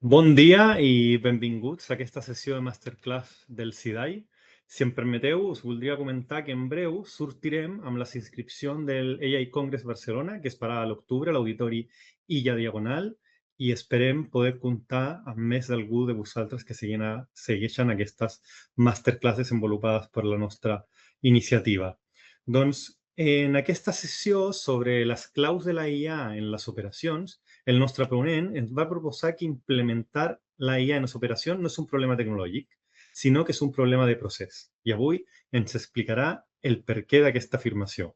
Bon dia i benvinguts a aquesta sessió de masterclass del CIDAI. Si em permeteu, us voldria comentar que en breu sortirem amb les inscripcions del AI Congress Barcelona, que es farà a l'octubre a l'Auditori Illa Diagonal, i esperem poder comptar amb més d'algú de vosaltres que segueixen aquestes masterclass desenvolupades per la nostra iniciativa. Doncs, en aquesta sessió sobre les claus de la IA en les operacions, el nostre ponent ens va proposar que implementar la IA en les operacions no és un problema tecnològic, sinó que és un problema de procés. I avui ens explicarà el perquè d'aquesta afirmació.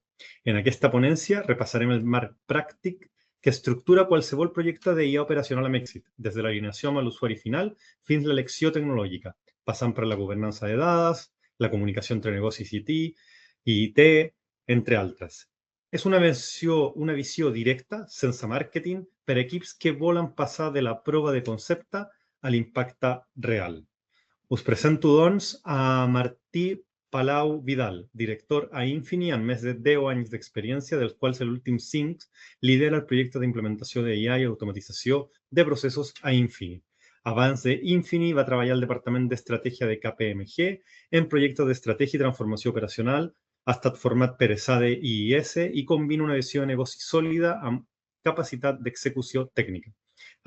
En aquesta ponència repassarem el marc pràctic que estructura qualsevol projecte d'IA operacional amb èxit, des de l'alineació amb l'usuari final fins a l'elecció tecnològica, passant per la governança de dades, la comunicació entre negocis i IT, entre altres. És una visió directa, sense màrqueting, per equips que volen passar de la prova de concepte a l'impacte real. Us presento, doncs, a Martí Palau Vidal, director a Infini amb més de 10 anys d'experiència, dels quals l'últim 5 lidera el projecte d'implementació de IA i automatització de processos a Infini. Abans de Infini va treballar al departament d'estratègia de KPMG en projectes d'estratègia i transformació operacional. Ha estat format per ESADE i IS i combina una visió de negoci sòlida amb capacitat d'execució tècnica.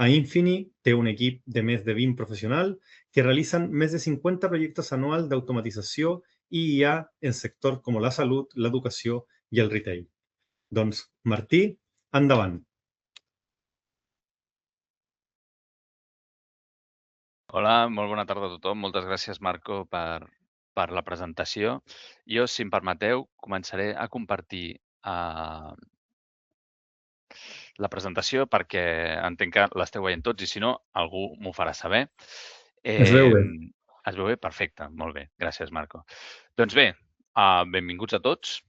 A Infini té un equip de més de 20 professionals que realitzen més de 50 projectes anuals d'automatització i IA en sectors com la salut, l'educació i el retail. Doncs, Martí, endavant. Hola, molt bona tarda a tothom. Moltes gràcies, Marco, per la presentació. Jo, si em permeteu, començaré a compartir la presentació perquè entenc que l'esteu veient tots i, si no, algú m'ho farà saber. Es veu bé. Es veu bé? Perfecte. Molt bé. Gràcies, Marco. Doncs bé, benvinguts a tots.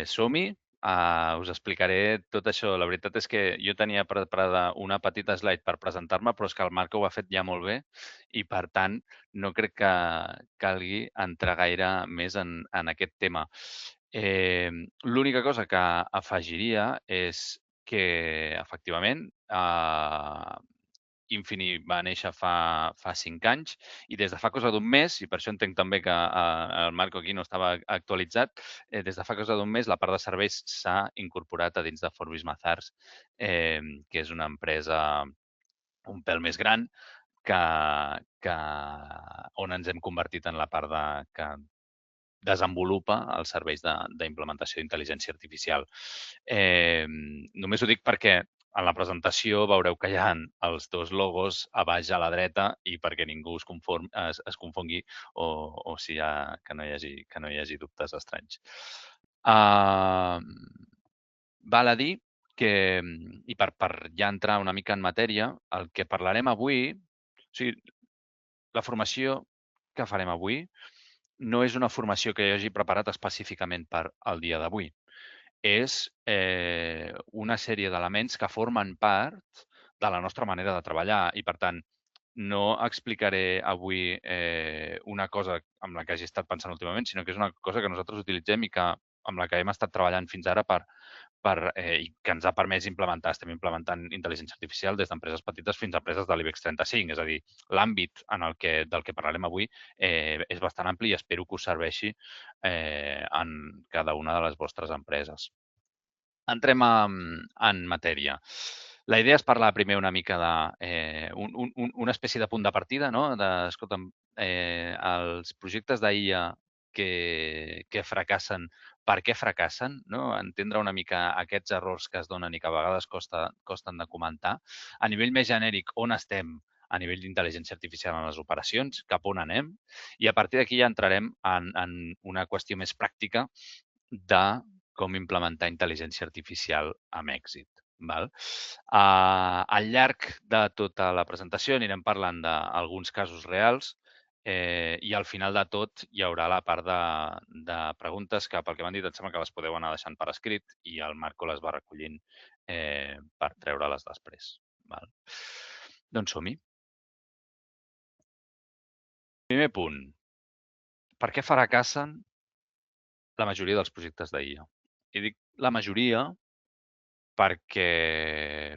Som-hi. Us explicaré tot això. La veritat és que jo tenia preparada una petita slide per presentar-me, però és que el Marco ho ha fet ja molt bé i, per tant, no crec que calgui entrar gaire més en aquest tema. L'única cosa que afegiria és que, efectivament, Infini va néixer fa 5 anys i des de fa cosa d'un mes, i per això entenc també que el Marco aquí no estava actualitzat, des de fa cosa d'un mes la part de serveis s'ha incorporat a dins de Forbis Mazars, que és una empresa un pèl més gran on ens hem convertit en la part que desenvolupa els serveis d'implementació d'intel·ligència artificial. Només ho dic perquè en la presentació veureu que hi ha els dos logos a baix a la dreta i perquè ningú es confongui o si que no hi hagi dubtes estranys. Val a dir que, i per ja entrar una mica en matèria, el que parlarem avui, o sigui, la formació que farem avui no és una formació que jo hagi preparat específicament per al dia d'avui. És una sèrie d'elements que formen part de la nostra manera de treballar i, per tant, no explicaré avui una cosa amb la que hagi estat pensant últimament, sinó que és una cosa que nosaltres utilitzem i amb la que hem estat treballant fins ara i que ens ha permès implementar. Estem implementant intel·ligència artificial des d'empreses petites fins a empreses de l'IBEX 35. És a dir, l'àmbit del que parlarem avui és bastant ampli i espero que us serveixi en cada una de les vostres empreses. Entrem en matèria. La idea és parlar primer una mica una espècie de punt de partida, no? Escolta'm, els projectes d'IA que fracassen, per què fracassen, no? Entendre una mica aquests errors que es donen i que a vegades costen de comentar. A nivell més genèric, on estem a nivell d'intel·ligència artificial en les operacions, cap on anem, i a partir d'aquí ja entrarem en una qüestió més pràctica de com implementar intel·ligència artificial amb èxit. Val? Al llarg de tota la presentació anirem parlant d'alguns casos reals i al final de tot hi haurà la part de preguntes que, pel que m'han dit, em sembla que les podeu anar deixant per escrit i el Marco les va recollint per treure-les després. Val? Doncs som-hi. Primer punt. Per què fracassen la majoria dels projectes d'IA? I dic la majoria perquè,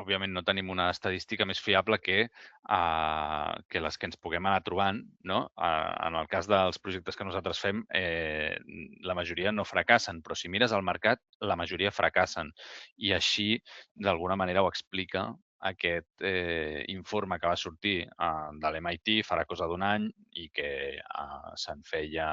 òbviament no tenim una estadística més fiable que les que ens puguem anar trobant, no? En el cas dels projectes que nosaltres fem, la majoria no fracassen, però si mires al mercat, la majoria fracassen. I així, d'alguna manera, ho explica aquest informe que va sortir de l'MIT farà cosa d'un any i que se'n feia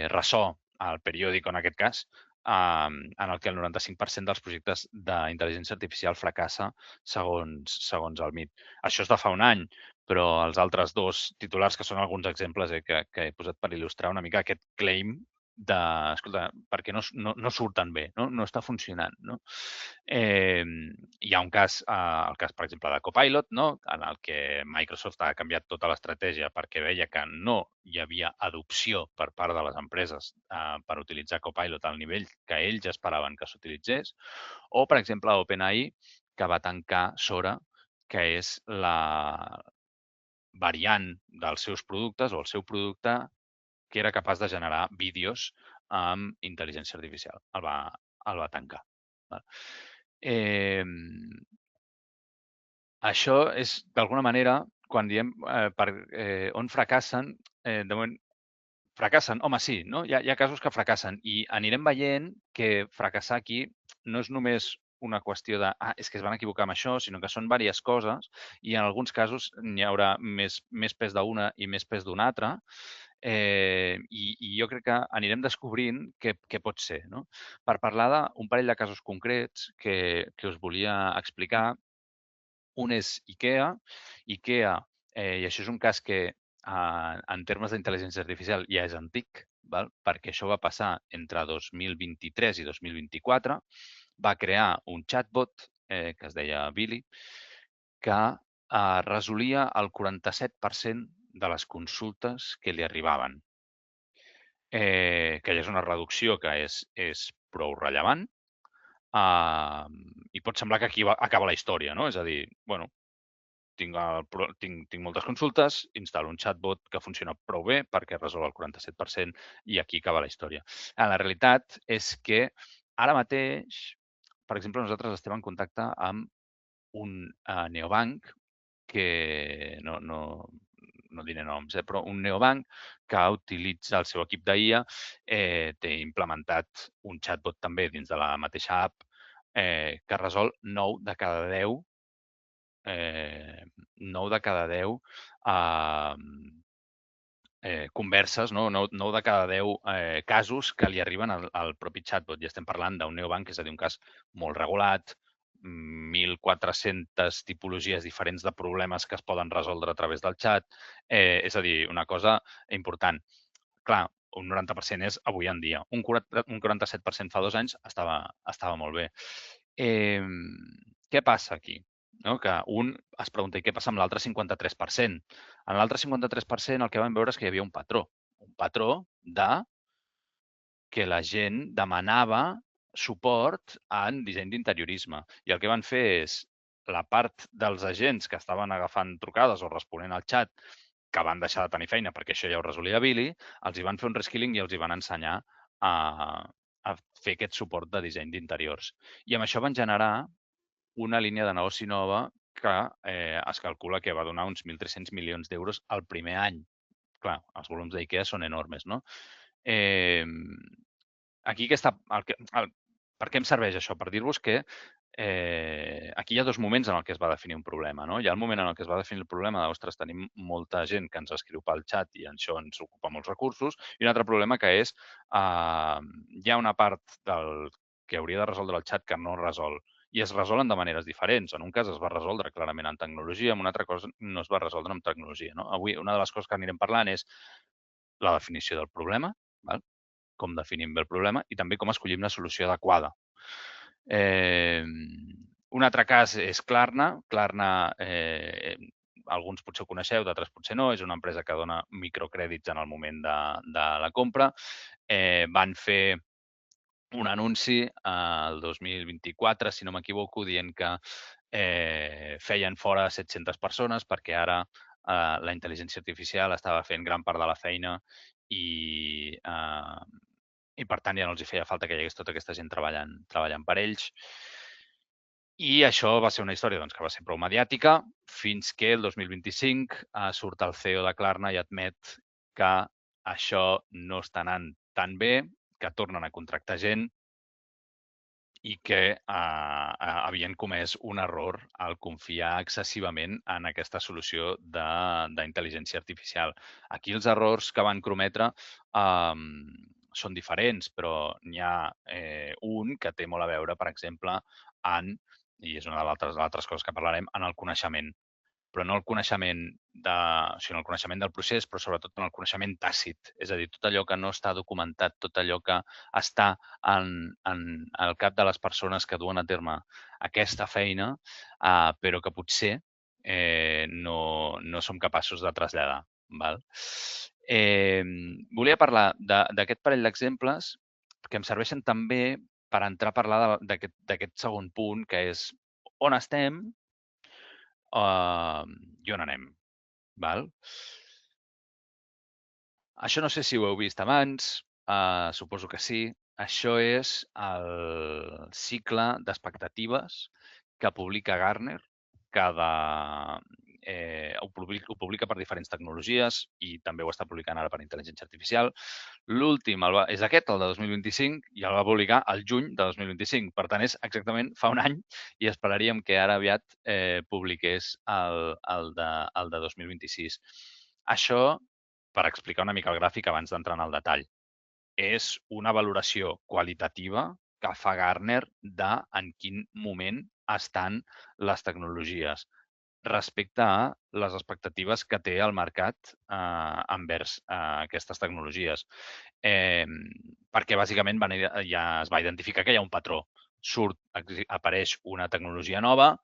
ressò al periòdico, en aquest cas, en el que el 95% dels projectes d'intel·ligència artificial fracassa segons el MIT. Això és de fa un any, però els altres dos titulars, que són alguns exemples que he posat per il·lustrar una mica aquest claim de, escolta, perquè no surten bé, no està funcionant. No? Hi ha un cas, el cas, per exemple, de Copilot, no? En el que Microsoft ha canviat tota l'estratègia perquè veia que no hi havia adopció per part de les empreses per utilitzar Copilot al nivell que ells esperaven que s'utilitzés. O, per exemple, OpenAI, que va tancar Sora, que és la variant dels seus productes o el seu producte que era capaç de generar vídeos amb intel·ligència artificial. El va tancar. Val? Això és, d'alguna manera, quan diem on fracassen, de moment, fracassen, home, sí, no? Hi ha casos que fracassen i anirem veient que fracassar aquí no és només una qüestió de, és que es van equivocar amb això, sinó que són diverses coses i en alguns casos n'hi haurà més pes d'una i més pes d'una altra. I jo crec que anirem descobrint què pot ser. No? Per parlar d'un parell de casos concrets que us volia explicar, un és IKEA. IKEA, i això és un cas que en termes d'intel·ligència artificial ja és antic, val? Perquè això va passar entre 2023 i 2024, va crear un chatbot que es deia Billy, que resolia el 47% de les consultes que li arribaven. Que ja és una reducció que és prou rellevant. I pot semblar que aquí acaba la història, no? És a dir, bueno, tinc moltes consultes, instal·lo un chatbot que funciona prou bé perquè resol el 47% i aquí acaba la història. La realitat és que ara mateix, per exemple, nosaltres estem en contacte amb un neobanc que no diré noms, però un neobanc que utilitza el seu equip d'IA, té implementat un chatbot també dins de la mateixa app que resol 9 de cada 10 converses, no? 9 de cada 10 casos que li arriben al propi chatbot. I estem parlant d'un neobanc, és a dir, un cas molt regulat, 1.400 tipologies diferents de problemes que es poden resoldre a través del xat. És a dir, una cosa important. Clar, un 90% és avui en dia. Un 47% fa 2 anys estava molt bé. Què passa aquí? No? Que un es pregunta, i què passa amb l'altre 53%? En l'altre 53% el que vam veure és que hi havia un patró de que la gent demanava suport en disseny d'interiorisme. I el que van fer és la part dels agents que estaven agafant trucades o responent al xat que van deixar de tenir feina perquè això ja ho resolia Billy, els hi van fer un reskilling i els hi van ensenyar a fer aquest suport de disseny d'interiors. I amb això van generar una línia de negoci nova que es calcula que va donar uns 1.300 milions d'euros el primer any. Clar, els volums d'IKEA són enormes, no? Aquí per què em serveix això? Per dir-vos que aquí hi ha dos moments en el que es va definir un problema. No? Hi ha el moment en el que es va definir el problema de, ostres, tenim molta gent que ens escriu pel xat i això ens ocupa molts recursos, i un altre problema que és hi ha una part del que hauria de resoldre el xat que no resol i es resolen de maneres diferents. En un cas es va resoldre clarament en tecnologia, en una altra cosa no es va resoldre en tecnologia. No? Avui una de les coses que anirem parlant és la definició del problema, val? Com definim bé el problema i també com escollim la solució adequada. Un altre cas és Klarna. Klarna, alguns potser ho coneixeu, d'altres potser no. És una empresa que dona microcrèdits en el moment de la compra. Van fer un anunci el 2024, si no m'equivoco, dient que feien fora 700 persones perquè ara la intel·ligència artificial estava fent gran part de la feina i i per tant ja no els hi feia falta que hi hagués tota aquesta gent treballant per ells. I això va ser una història que va ser prou mediàtica fins que el 2025 surt el CEO de Klarna i admet que això no està anant tan bé, que tornen a contractar gent i que havien comès un error al confiar excessivament en aquesta solució d'intel·ligència artificial. Aquí els errors que van cometre són diferents, però n'hi ha un que té molt a veure, per exemple, i és una de les altres coses que parlarem, en el coneixement, però no el coneixement sinó el coneixement del procés, però sobretot en el coneixement tàcit, és a dir, tot allò que no està documentat, tot allò que està al cap de les persones que duen a terme aquesta feina, però que potser no som capaços de traslladar. Val? Volia parlar d'aquest parell d'exemples que em serveixen també per entrar a parlar d'aquest segon punt, que és on estem i on anem. Val? Això no sé si ho heu vist abans, suposo que sí. Això és el cicle d'expectatives que publica Gartner ho publica per diferents tecnologies i també ho està publicant ara per intel·ligència artificial. L'últim és aquest, el de 2025, i el va publicar al juny de 2025. Per tant, és exactament fa un any i esperaríem que ara aviat publiqués el de 2026. Això, per explicar una mica el gràfic abans d'entrar en el detall, és una valoració qualitativa que fa Gartner de en quin moment estan les tecnologies respecte a les expectatives que té el mercat envers aquestes tecnologies. Perquè bàsicament ja es va identificar que hi ha un patró. Apareix una tecnologia nova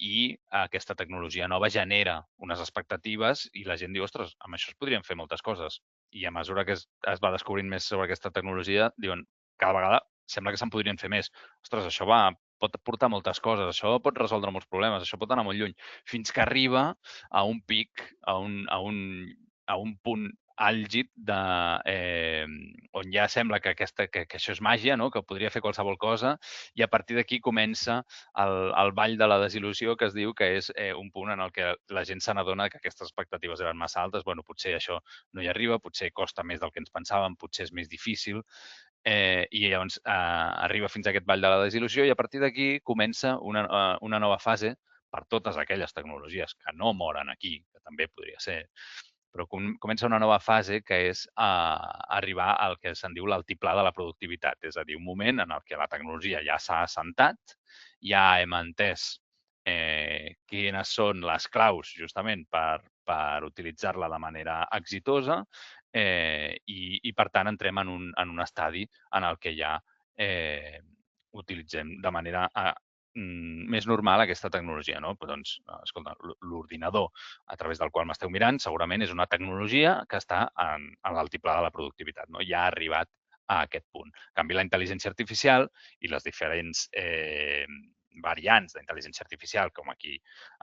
i aquesta tecnologia nova genera unes expectatives i la gent diu, ostres, amb això es podrien fer moltes coses. I a mesura que es va descobrint més sobre aquesta tecnologia, diuen, cada vegada sembla que se'n podrien fer més. Ostres, això pot portar moltes coses, això pot resoldre molts problemes, això pot anar molt lluny, fins que arriba a un pic, a un punt àlgid on ja sembla que això és màgia, no? Que podria fer qualsevol cosa, i a partir d'aquí comença el ball de la desil·lusió, que es diu que és un punt en el que la gent se n'adona que aquestes expectatives eren massa altes. Bueno, potser això no hi arriba, potser costa més del que ens pensàvem, potser és més difícil, i llavors arriba fins a aquest ball de la desil·lusió i a partir d'aquí comença una nova fase per totes aquelles tecnologies que no moren aquí, que també podria ser, però comença una nova fase que és arribar al que se'n diu l'altiplà de la productivitat, és a dir, un moment en el que la tecnologia ja s'ha assentat, ja hem entès quines són les claus justament per utilitzar-la de manera exitosa i per tant entrem en un estadi en el que ja utilitzem de manera més normal aquesta tecnologia. No? Però, doncs, escolta, l'ordinador a través del qual m'esteu mirant segurament és una tecnologia que està en l'altiplà de la productivitat. No? Ja ha arribat a aquest punt. En canvi, la intel·ligència artificial i les diferents variants d'intel·ligència artificial, com aquí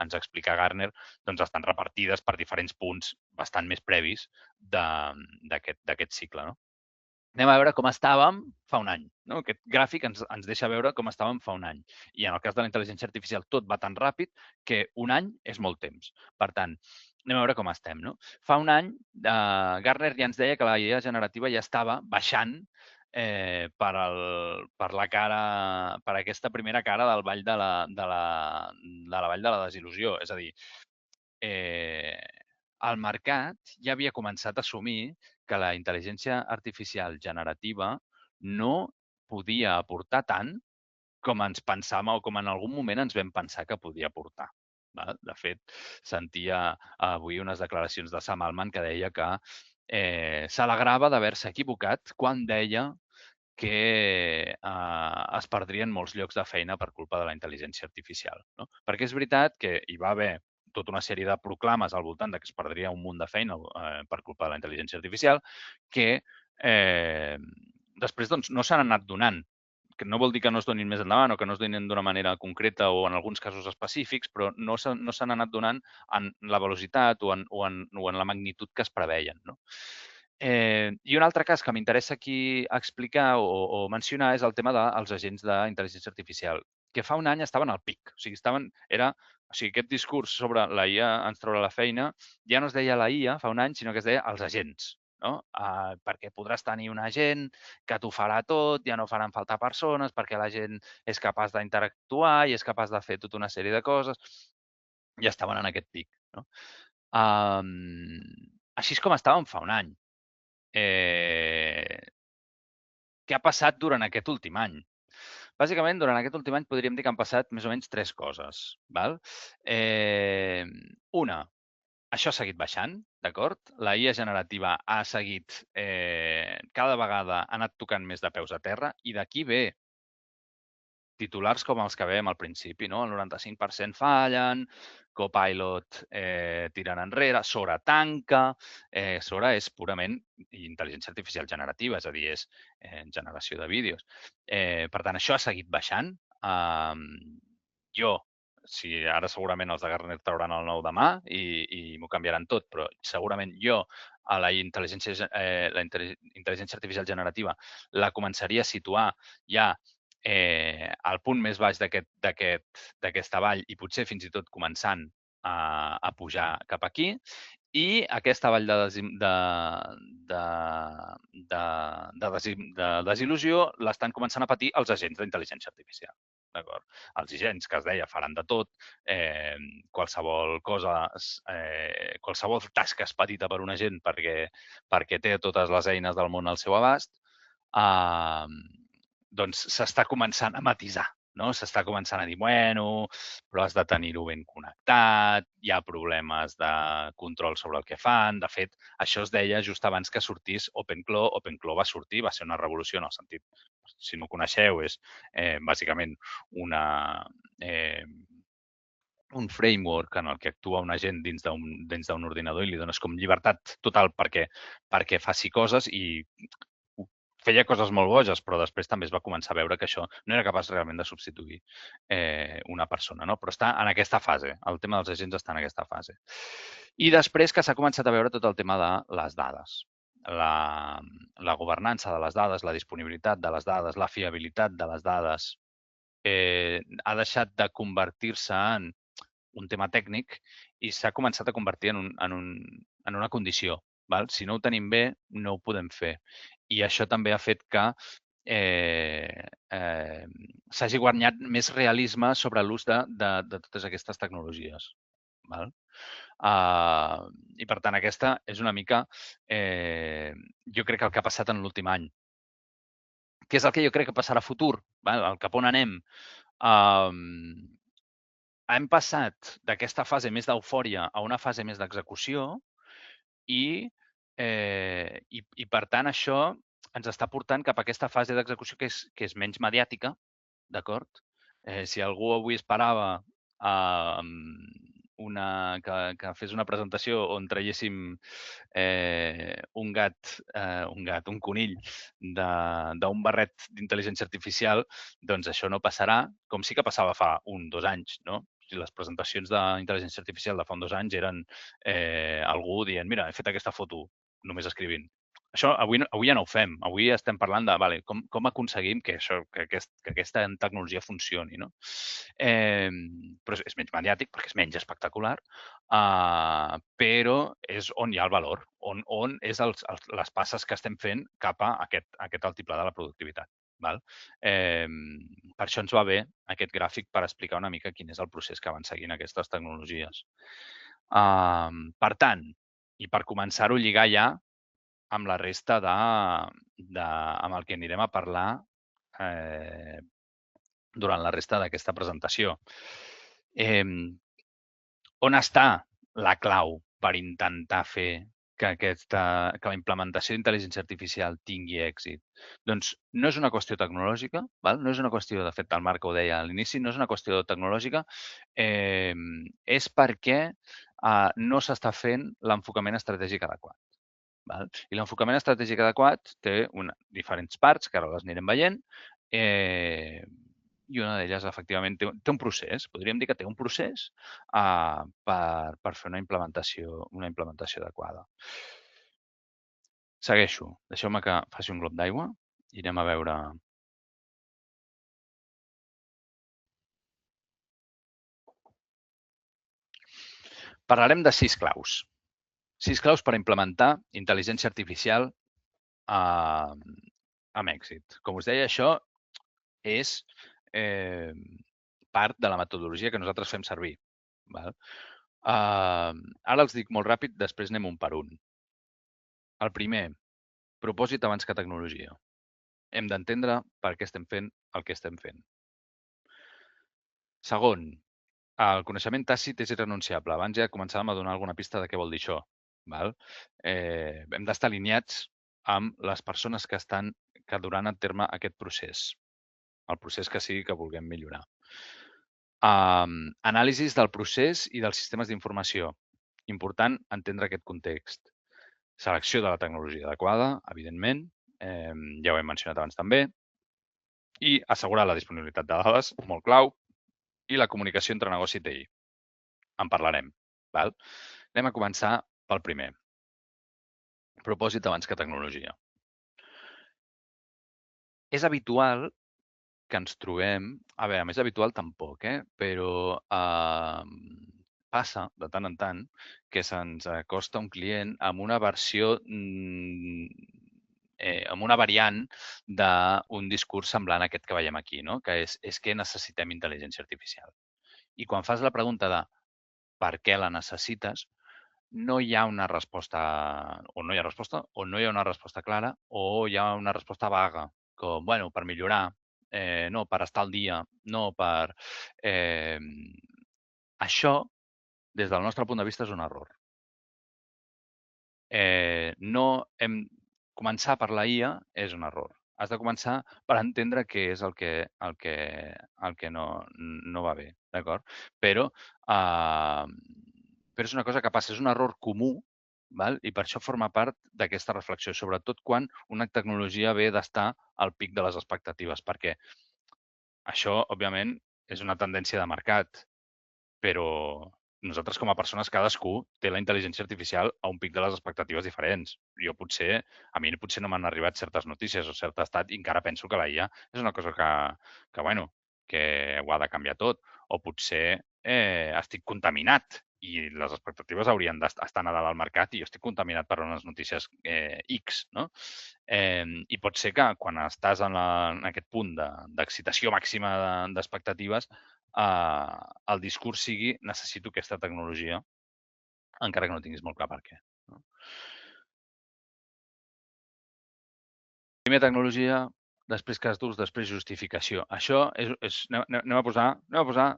ens explica Gartner, doncs estan repartides per diferents punts bastant més previs d'aquest cicle. No? Anem a veure com estàvem fa un any. No? Aquest gràfic ens deixa veure com estàvem fa un any. I en el cas de la intel·ligència artificial tot va tan ràpid que un any és molt temps. Per tant, anem a veure com estem. No? Fa un any, Gartner ja ens deia que la IA generativa ja estava baixant per la cara, per aquesta primera cara del vall de la vall de la desil·lusió. És a dir, el mercat ja havia començat a assumir que la intel·ligència artificial generativa no podia aportar tant com ens pensàvem o com en algun moment ens vam pensar que podia aportar. Val? De fet, sentia avui unes declaracions de Sam Altman que deia que s'alegrava d'haver-se equivocat quan deia que es perdrien molts llocs de feina per culpa de la intel·ligència artificial. No? Perquè és veritat que hi va haver tota una sèrie de proclames al voltant de que es perdria un munt de feina per culpa de la intel·ligència artificial que després doncs, no s'han anat donant. Que no vol dir que no es donin més endavant o que no es donin d'una manera concreta o en alguns casos específics, però no s'han anat donant en la velocitat o en la magnitud que es preveien. No? I un altre cas que m'interessa aquí explicar o mencionar és el tema dels agents d'intel·ligència artificial, que fa un any estaven al pic. O sigui, aquest discurs sobre la IA ens traurà la feina ja no es deia la IA fa un any, sinó que es deia els agents. No? Perquè podràs tenir un agent que t'ho farà tot, ja no faran falta persones, perquè la gent és capaç d'interactuar i és capaç de fer tota una sèrie de coses. Ja estaven en aquest pic. No? Així és com estàvem fa un any. Què ha passat durant aquest últim any? Bàsicament, durant aquest últim any podríem dir que han passat més o menys 3 coses. Val? Una, això ha seguit baixant, d'acord? La IA generativa ha seguit, cada vegada ha anat tocant més de peus a terra i d'aquí ve titulars com els que veiem al principi, no? El 95% fallen, Copilot tirant enrere, Sora tanca. Sora és purament intel·ligència artificial generativa, és a dir, és generació de vídeos. Per tant, això ha seguit baixant. Jo, ara segurament els de Gartner trauran el nou demà i m'ho canviaran tot, però segurament jo a la intel·ligència artificial generativa la començaria a situar ja al punt més baix d'aquesta vall i potser fins i tot començant a pujar cap aquí. I aquesta vall de desil·lusió l'estan començant a patir els agents d'intel·ligència artificial. D'acord? Els agents que es deia faran de tot, qualsevol cosa, qualsevol tasca és petita per un agent perquè té totes les eines del món al seu abast, doncs s'està començant a matisar, no? S'està començant a dir, bueno, però has de tenir-ho ben connectat, hi ha problemes de control sobre el que fan. De fet, això es deia just abans que sortís OpenClaw. OpenClaw va sortir, va ser una revolució en el sentit, si no ho coneixeu, és bàsicament un framework en el que actua un agent dins d'un ordinador i li dones com llibertat total perquè faci coses i feia coses molt boges, però després també es va començar a veure que això no era capaç realment de substituir una persona, no? Però està en aquesta fase. El tema dels agents està en aquesta fase. I després que s'ha començat a veure tot el tema de les dades. La governança de les dades, la disponibilitat de les dades, la fiabilitat de les dades ha deixat de convertir-se en un tema tècnic i s'ha començat a convertir en una condició. Val? Si no ho tenim bé, no ho podem fer. I això també ha fet que s'hagi guanyat més realisme sobre l'ús de totes aquestes tecnologies. Val? I, per tant, aquesta és una mica, jo crec que el que ha passat en l'últim any. Què és el que jo crec que passarà a futur? Val? El cap on anem? Hem passat d'aquesta fase més d'eufòria a una fase més d'execució i, per tant, això ens està portant cap a aquesta fase d'execució que és menys mediàtica, d'acord? Si algú avui esperava que fes una presentació on traiéssim un conill d'un barret d'intel·ligència artificial, doncs això no passarà, com sí que passava fa 2 anys, no? Les presentacions d'intel·ligència artificial de fa 2 anys eren algú dient, mira, he fet aquesta foto només escrivint. Això avui ja no ho fem. Avui estem parlant de com aconseguim que aquesta tecnologia funcioni. No? Però és menys mediàtic perquè és menys espectacular, però és on hi ha el valor, on és les passes que estem fent cap a aquest altiplà de la productivitat. Val? Per això ens va bé aquest gràfic per explicar una mica quin és el procés que van seguint aquestes tecnologies. Per tant, i per començar-ho a lligar ja amb la resta amb el que anirem a parlar durant la resta d'aquesta presentació. On està la clau per intentar fer que la implementació d'intel·ligència artificial tingui èxit? Doncs no és una qüestió tecnològica, val? No és una qüestió, de fet, el Marc ho deia a l'inici, no és una qüestió tecnològica, és perquè no s'està fent l'enfocament estratègic adequat. Val? I l'enfocament estratègic adequat té diferents parts, que ara les anirem veient, i una d'elles, efectivament, té un procés. Podríem dir que té un procés per fer una implementació adequada. Segueixo. Deixeu-me que faci un glop d'aigua i anem a veure... Parlarem de 6 claus. 6 claus per implementar intel·ligència artificial amb èxit. Com us deia, això és part de la metodologia que nosaltres fem servir. Val? Ara els dic molt ràpid, després anem un per un. El primer, propòsit abans que tecnologia. Hem d'entendre per què estem fent el que estem fent. Segon, el coneixement tàcit és irrenunciable. Abans ja començàvem a donar alguna pista de què vol dir això. Val? Hem d'estar alineats amb les persones que duran a terme aquest procés. El procés que sigui que vulguem millorar. Anàlisis del procés i dels sistemes d'informació. Important entendre aquest context. Selecció de la tecnologia adequada, evidentment, ja ho hem mencionat abans també, i assegurar la disponibilitat de dades, molt clau, i la comunicació entre negoci i TI. En parlarem. Val? Anem a començar pel primer. Propòsit abans que tecnologia. És habitual que ens trobem... A veure, més habitual tampoc, però passa de tant en tant que se'ns acosta un client amb una versió, amb una variant d'un discurs semblant a aquest que veiem aquí, no? Que és que necessitem intel·ligència artificial. I quan fas la pregunta de per què la necessites, no hi ha una resposta, o no hi ha resposta, o no hi ha una resposta clara, o hi ha una resposta vaga, com, bueno, per millorar, no, per estar al dia, no, per... Això, des del nostre punt de vista, és un error. No hem... Començar per la IA és un error. Has de començar per entendre què és el que no va bé, d'acord? Però és una cosa que passa, és un error comú, val? I per això forma part d'aquesta reflexió, sobretot quan una tecnologia ve d'estar al pic de les expectatives, perquè això, òbviament, és una tendència de mercat, però nosaltres com a persones, cadascú té la intel·ligència artificial a un pic de les expectatives diferents. A mi potser no m'han arribat certes notícies o cert estat i encara penso que la IA és una cosa que ho ha de canviar tot. O potser estic contaminat i les expectatives haurien d'estar a dalt al mercat i jo estic contaminat per unes notícies X, no? I pot ser que quan estàs en aquest punt d'excitació màxima d'expectatives, el discurs sigui necessito aquesta tecnologia, encara que no tinguis molt clar per què. No? Primer tecnologia, després cas d'ús, després justificació. Això anem a posar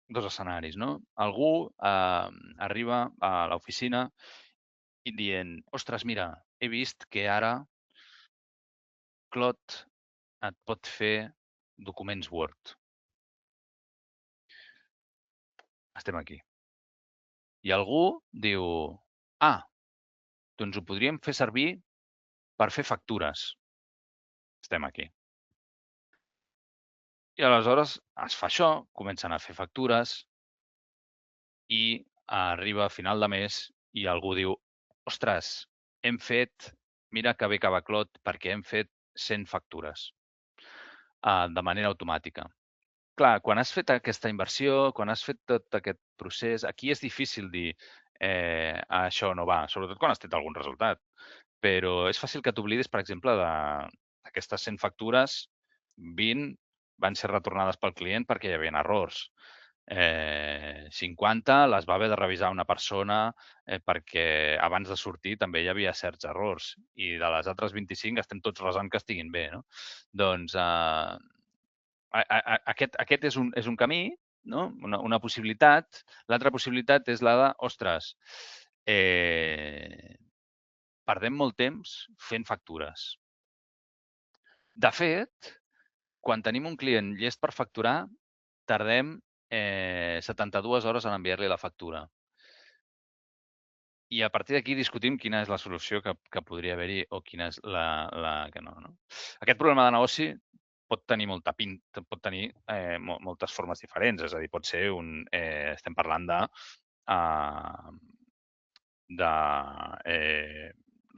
dos escenaris, no? Algú arriba a l'oficina i dient, ostres, mira, he vist que ara Claude et pot fer documents Word. Estem aquí. I algú diu, doncs ho podríem fer servir per fer factures. Estem aquí. I aleshores es fa això, comencen a fer factures i arriba a final de mes i algú diu, ostres, mira que bé que va Clot, perquè hem fet 100 factures de manera automàtica. Clar, quan has fet aquesta inversió, quan has fet tot aquest procés, aquí és difícil dir això no va, sobretot quan has tret algun resultat. Però és fàcil que t'oblidis, per exemple, d'aquestes 100 factures, 20 van ser retornades pel client perquè hi havia errors. 50 les va haver de revisar una persona perquè abans de sortir també hi havia certs errors i de les altres 25 estem tots resant que estiguin bé. No? Doncs aquest és un camí, no? Una possibilitat. L'altra possibilitat és la de, ostres, perdem molt temps fent factures. De fet, quan tenim un client llest per facturar, tardem 72 hores en enviar-li la factura. I a partir d'aquí discutim quina és la solució que podria haver-hi o quina és la que no. Aquest problema de negoci pot tenir pot tenir moltes formes diferents. És a dir, pot ser estem parlant de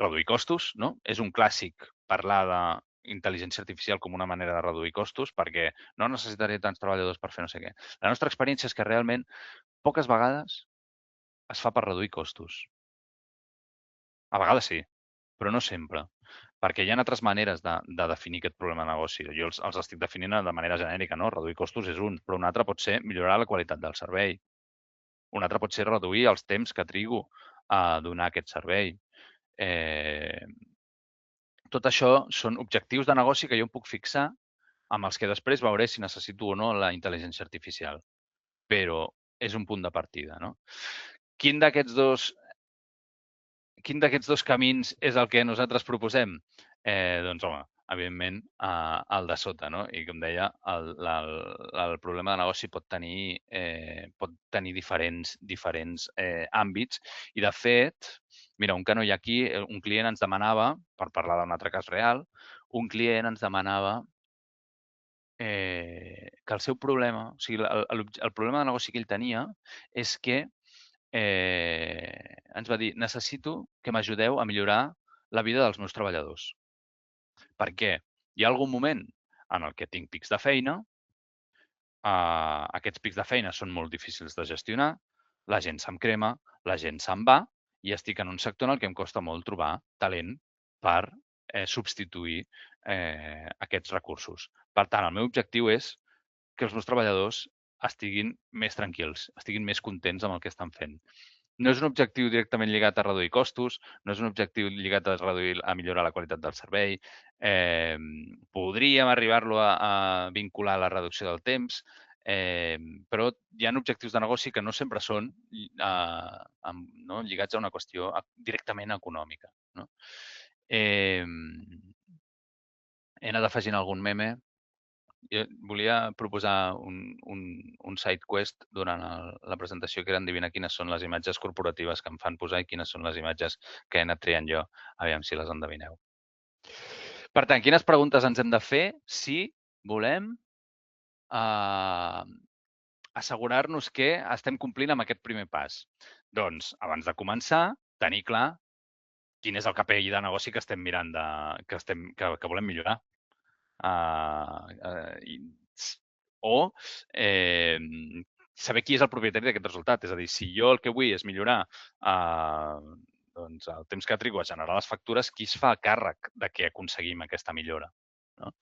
reduir costos, no? És un clàssic parlar d'intel·ligència artificial com una manera de reduir costos perquè no necessitaré tants treballadors per fer no sé què. La nostra experiència és que realment poques vegades es fa per reduir costos. A vegades sí, però no sempre, perquè hi ha altres maneres de definir aquest problema de negoci. Jo els estic definint de manera genèrica, no? Reduir costos és un, però un altre pot ser millorar la qualitat del servei. Un altre pot ser reduir els temps que trigo a donar aquest servei. Tot això són objectius de negoci que jo em puc fixar amb els que després veuré si necessito o no la intel·ligència artificial. Però és un punt de partida, no? Quin d'aquests dos camins és el que nosaltres proposem? Doncs, home, evidentment, el de sota, no? I com deia, el problema de negoci pot tenir diferents àmbits. I, de fet, mira, un que no hi ha aquí, un client ens demanava, per parlar d'un altre cas real, un client ens demanava que el seu problema, o sigui, el problema de negoci que ell tenia és que ens va dir, necessito que m'ajudeu a millorar la vida dels meus treballadors. Per què? Hi ha algun moment en el que tinc pics de feina, aquests pics de feina són molt difícils de gestionar, la gent se'm crema, la gent se'n va i estic en un sector en el que em costa molt trobar talent per substituir aquests recursos. Per tant, el meu objectiu és que els meus treballadors estiguin més tranquils, estiguin més contents amb el que estan fent. No és un objectiu directament lligat a reduir costos, no és un objectiu lligat a millorar la qualitat del servei. Podríem arribar-lo a vincular a la reducció del temps, però hi ha objectius de negoci que no sempre són lligats a una qüestió directament econòmica. No? He anat afegint algun meme. Jo volia proposar un side quest durant la presentació, que era endevinar quines són les imatges corporatives que em fan posar i quines són les imatges que he anat triant jo. Aviam si les endevineu. Per tant, quines preguntes ens hem de fer si volem assegurar-nos que estem complint amb aquest primer pas? Doncs, abans de començar, tenir clar quin és el KPI de negoci que estem mirant, que volem millorar. O saber qui és el propietari d'aquest resultat. És a dir, si jo el que vull és millorar doncs el temps que trigo a generar les factures, qui es fa càrrec de que aconseguim aquesta millora? No?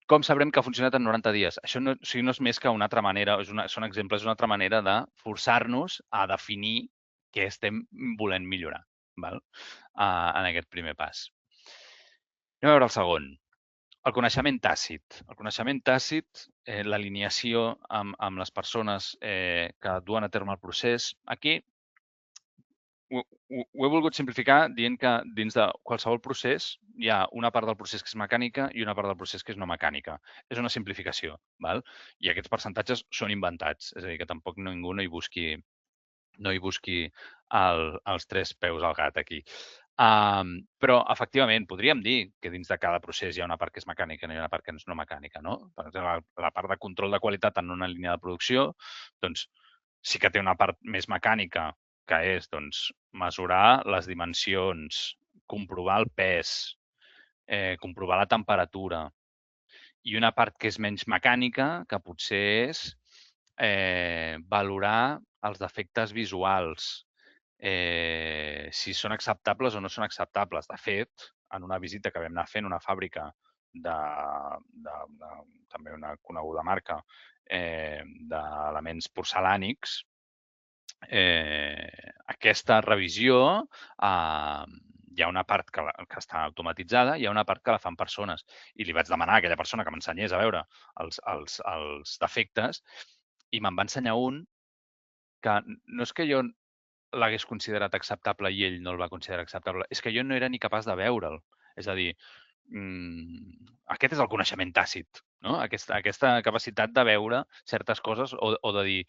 Com sabrem que ha funcionat en 90 dies? Això no és més que una altra manera, són exemples d'una altra manera de forçar-nos a definir què estem volent millorar en aquest primer pas. Anem a veure el segon. El coneixement tàcit. El coneixement tàcit, l'alineació amb les persones que duen a terme el procés. Aquí ho he volgut simplificar dient que dins de qualsevol procés hi ha una part del procés que és mecànica i una part del procés que és no mecànica. És una simplificació, val? I aquests percentatges són inventats, és a dir, que tampoc ningú no hi busqui els tres peus al gat aquí. Però, efectivament, podríem dir que dins de cada procés hi ha una part que és mecànica i una part que és no mecànica, no? Per exemple, la part de control de qualitat en una línia de producció, doncs, sí que té una part més mecànica, que és doncs, mesurar les dimensions, comprovar el pes, comprovar la temperatura, i una part que és menys mecànica, que potser és valorar els defectes visuals, si són acceptables o no són acceptables. De fet, en una visita que vam anar fent una fàbrica també una coneguda marca d'elements porcelànics, aquesta revisió hi ha una part que està automatitzada i hi ha una part que la fan persones. I li vaig demanar a aquella persona que m'ensenyés a veure els defectes i me'n va ensenyar un que no és que jo l'hagués considerat acceptable i ell no el va considerar acceptable, és que jo no era ni capaç de veure'l. És a dir, aquest és el coneixement tàcit, no? Aquesta capacitat de veure certes coses o de dir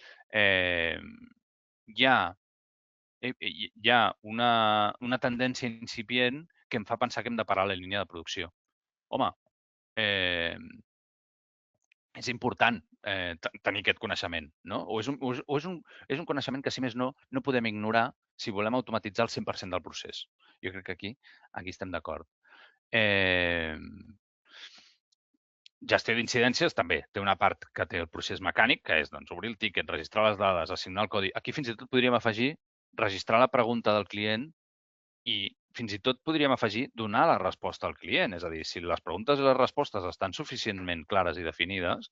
hi ha una tendència incipient que em fa pensar que hem de parar la línia de producció. Home, és important tenir aquest coneixement, no? O és un coneixement que, si més no, no podem ignorar si volem automatitzar el 100% del procés. Jo crec que aquí estem d'acord. Gestió d'incidències també té una part que té el procés mecànic, que és doncs, obrir el tiquet, registrar les dades, assignar el codi. Aquí fins i tot podríem afegir registrar la pregunta del client i fins i tot podríem afegir donar la resposta al client. És a dir, si les preguntes i les respostes estan suficientment clares i definides,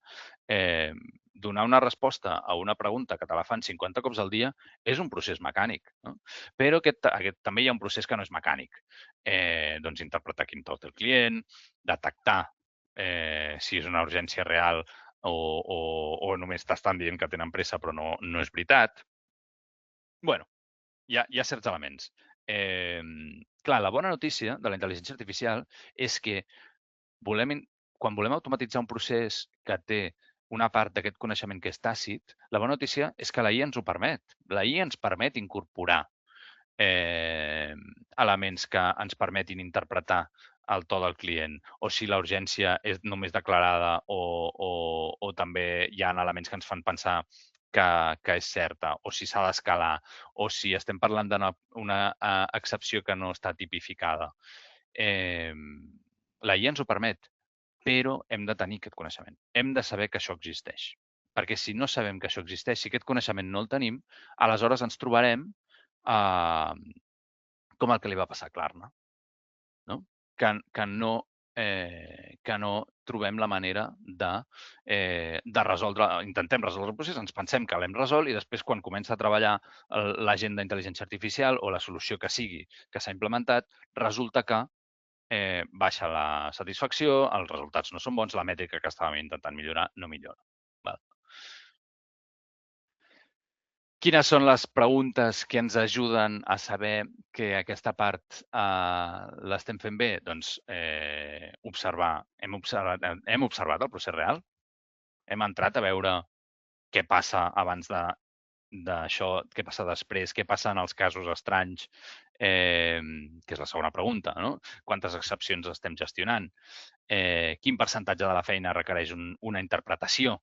donar una resposta a una pregunta que te la fan 50 cops al dia és un procés mecànic. No? Però també hi ha un procés que no és mecànic. Doncs interpretar quin to té el client, detectar si és una urgència real o només t'estan dient que tenen pressa però no és veritat. Bueno, hi ha certs elements. Clar, la bona notícia de la intel·ligència artificial és que quan volem automatitzar un procés que té una part d'aquest coneixement que és tàcit, la bona notícia és que la IA ens ho permet. La IA ens permet incorporar elements que ens permetin interpretar el to del client, o si la urgència és només declarada o també hi ha elements que ens fan pensar que és certa, o si s'ha d'escalar, o si estem parlant d'una excepció que no està tipificada. La IA ens ho permet, però hem de tenir aquest coneixement. Hem de saber que això existeix. Perquè si no sabem que això existeix, si aquest coneixement no el tenim, aleshores ens trobarem com el que li va passar a Klarna, no? Que no trobem la manera de resoldre, intentem resoldre el procés, ens pensem que l'hem resolt i després quan comença a treballar l'agent d'intel·ligència artificial o la solució que sigui que s'ha implementat, resulta que baixa la satisfacció, els resultats no són bons, la mètrica que estàvem intentant millorar no millora. Val. Quines són les preguntes que ens ajuden a saber que aquesta part l'estem fent bé? Doncs hem observat el procés real, hem entrat a veure què passa abans d'això, què passa després, què passa en els casos estranys, que és la segona pregunta, no? Quantes excepcions estem gestionant? Quin percentatge de la feina requereix una interpretació?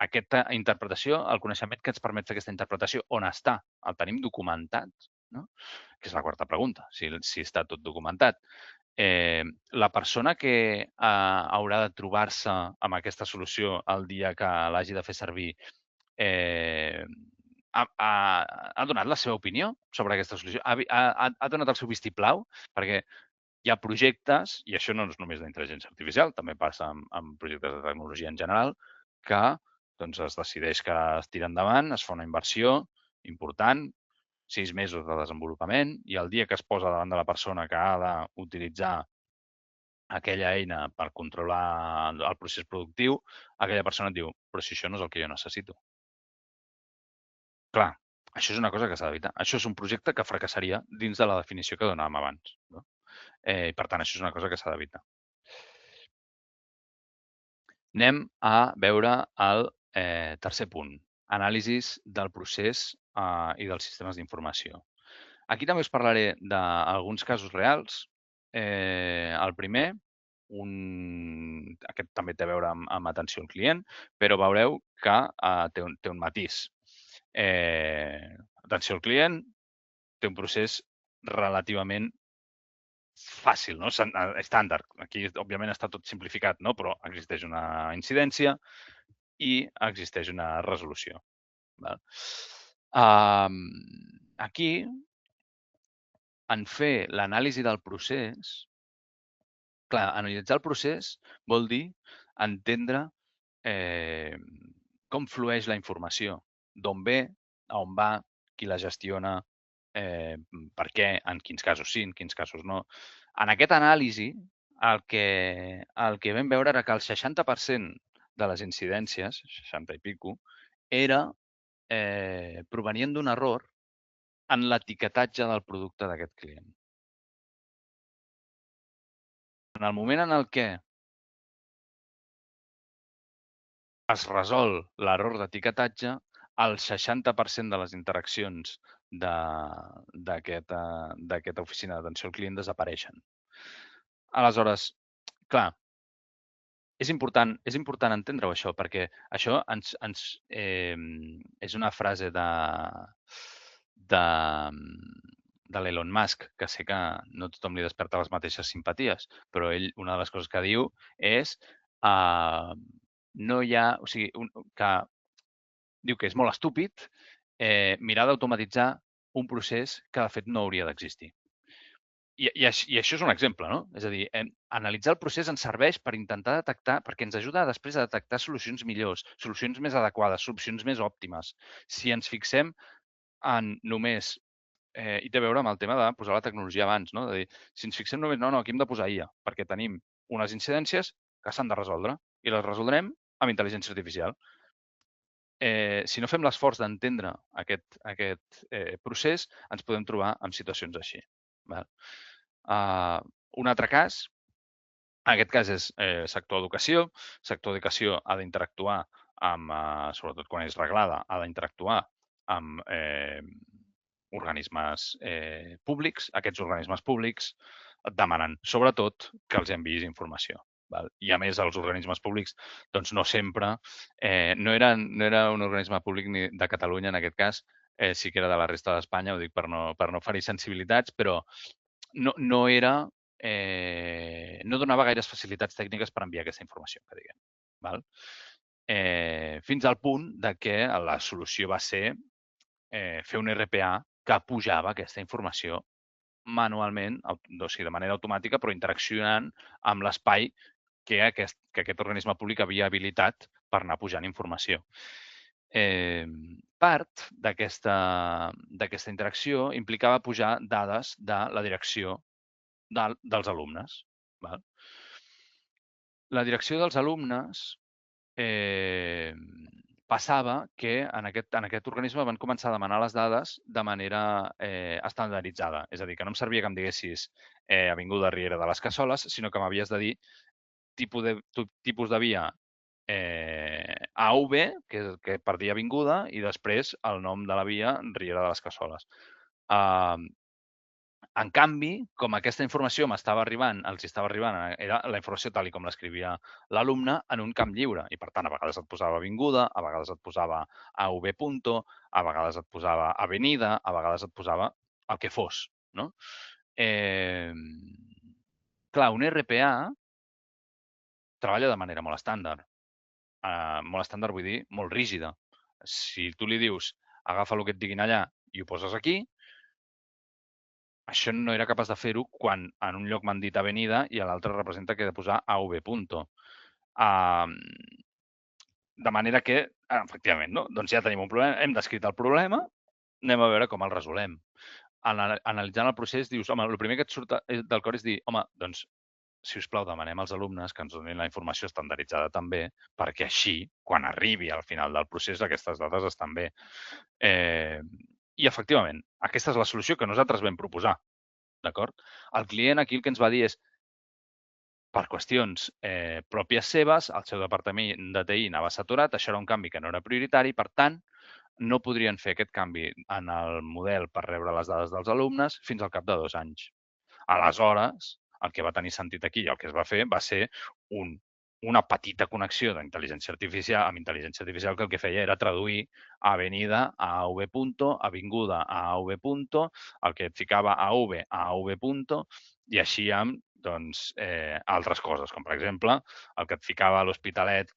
Aquesta interpretació, el coneixement que ens permet fer aquesta interpretació, on està? El tenim documentat? No? Que és la quarta pregunta, si està tot documentat. La persona que haurà de trobar-se amb aquesta solució el dia que l'hagi de fer servir ha donat la seva opinió sobre aquesta solució? Ha donat el seu vistiplau? Perquè hi ha projectes, i això no és només d'intel·ligència artificial, també passa amb projectes de tecnologia en general, que doncs, es decideix que es tira endavant, es fa una inversió important, 6 mesos de desenvolupament, i el dia que es posa davant de la persona que ha d'utilitzar aquella eina per controlar el procés productiu, aquella persona et diu, però si això no és el que jo necessito. Clar, això és una cosa que s'ha d'evitar. Això és un projecte que fracassaria dins de la definició que donàvem abans. No? Per tant, això és una cosa que s'ha d'evitar. Anem a veure el tercer punt, anàlisis del procés i dels sistemes d'informació. Aquí també us parlaré d'alguns casos reals. El primer, aquest també té a veure amb atenció al client, però veureu que té un matís. Atenció al client té un procés relativament fàcil, no? Estàndard. Aquí, òbviament, està tot simplificat, no? Però existeix una incidència i existeix una resolució. Val? Aquí, en fer l'anàlisi del procés, clar, analitzar el procés vol dir entendre com flueix la informació, d'on ve, a on va, qui la gestiona, per què, en quins casos sí, en quins casos no. En aquesta anàlisi, el que vam veure era que el 60% de les incidències, 60 i pico, provenien d'un error en l'etiquetatge del producte d'aquest client. En el moment en el que es resol l'error d'etiquetatge, el 60% de les interaccions d'aquesta oficina d'atenció al client desapareixen. Aleshores, clar, és important entendre-ho, això, perquè això és una frase de, de l'Elon Musk, que sé que no tothom li desperta les mateixes simpaties, però ell, una de les coses que diu és no hi ha... O sigui, diu que és molt estúpid mirar d'automatitzar un procés que, de fet, no hauria d'existir. I això és un exemple, no? És a dir, analitzar el procés ens serveix per intentar detectar, perquè ens ajuda després a detectar solucions millors, solucions més adequades, solucions més òptimes. Si ens fixem en només, i té a veure amb el tema de posar la tecnologia abans, no? De dir, si ens fixem només, no, aquí hem de posar IA, perquè tenim unes incidències que s'han de resoldre i les resoldrem amb intel·ligència artificial. Si no fem l'esforç d'entendre aquest procés, ens podem trobar en situacions així. Val? Un altre cas, en aquest cas és sector educació. Sector educació ha d'interactuar amb, sobretot quan és reglada, ha d'interactuar amb organismes públics. Aquests organismes públics et demanen, sobretot, que els enviïs informació. Val? I, a més, els organismes públics, doncs, no sempre... no era un organisme públic ni de Catalunya, en aquest cas, sí que era de la resta d'Espanya, ho dic per no ferir sensibilitats, però no era... no donava gaires facilitats tècniques per enviar aquesta informació, que diguem. Val? Fins al punt de que la solució va ser fer un RPA que pujava aquesta informació manualment, o sigui, de manera automàtica, però interaccionant amb l'espai que aquest organisme públic havia habilitat per anar pujant informació. Part d'aquesta interacció implicava pujar dades de la direcció dels alumnes. Val? La direcció dels alumnes passava que en aquest organisme van començar a demanar les dades de manera estandarditzada. És a dir, que no em servia que em diguessis Avinguda Riera de les Cassoles, sinó que m'havies de dir tipus de via AV, que per dir avinguda, i després el nom de la via Riera de les Cassoles. En canvi, com aquesta informació m'estava arribant, els estava arribant, era la informació tal com l'escrivia l'alumne en un camp lliure. I, per tant, a vegades et posava avinguda, a vegades et posava AV punto, a vegades et posava avenida, a vegades et posava el que fos. No? Clar, un RPA treballa de manera molt estàndard. Molt estàndard vull dir molt rígida. Si tu li dius agafa el que et diguin allà i ho poses aquí, això no era capaç de fer-ho quan en un lloc m'han dit avenida i a l'altre representa que he de posar AV punto. De manera que, efectivament, no? Doncs ja tenim un problema, hem descrit el problema, anem a veure com el resolem. Analitzant el procés, dius, home, el primer que et surt del cor és dir, home, doncs, si us plau, demanem als alumnes que ens donin la informació estandarditzada també, perquè així, quan arribi al final del procés, aquestes dades estan bé. I, efectivament, aquesta és la solució que nosaltres vam proposar. D'acord? El client aquí el que ens va dir és, per qüestions pròpies seves, el seu departament de TI anava saturat, això era un canvi que no era prioritari, per tant, no podrien fer aquest canvi en el model per rebre les dades dels alumnes fins al cap de 2 anys. Aleshores, el que va tenir sentit aquí i el que es va fer va ser una petita connexió d'intel·ligència artificial amb intel·ligència artificial que el que feia era traduir avenida a AV punto, avinguda a AV punto, el que et ficava AV a AV punto, i així amb doncs, altres coses, com per exemple el que et ficava a l'Hospitalet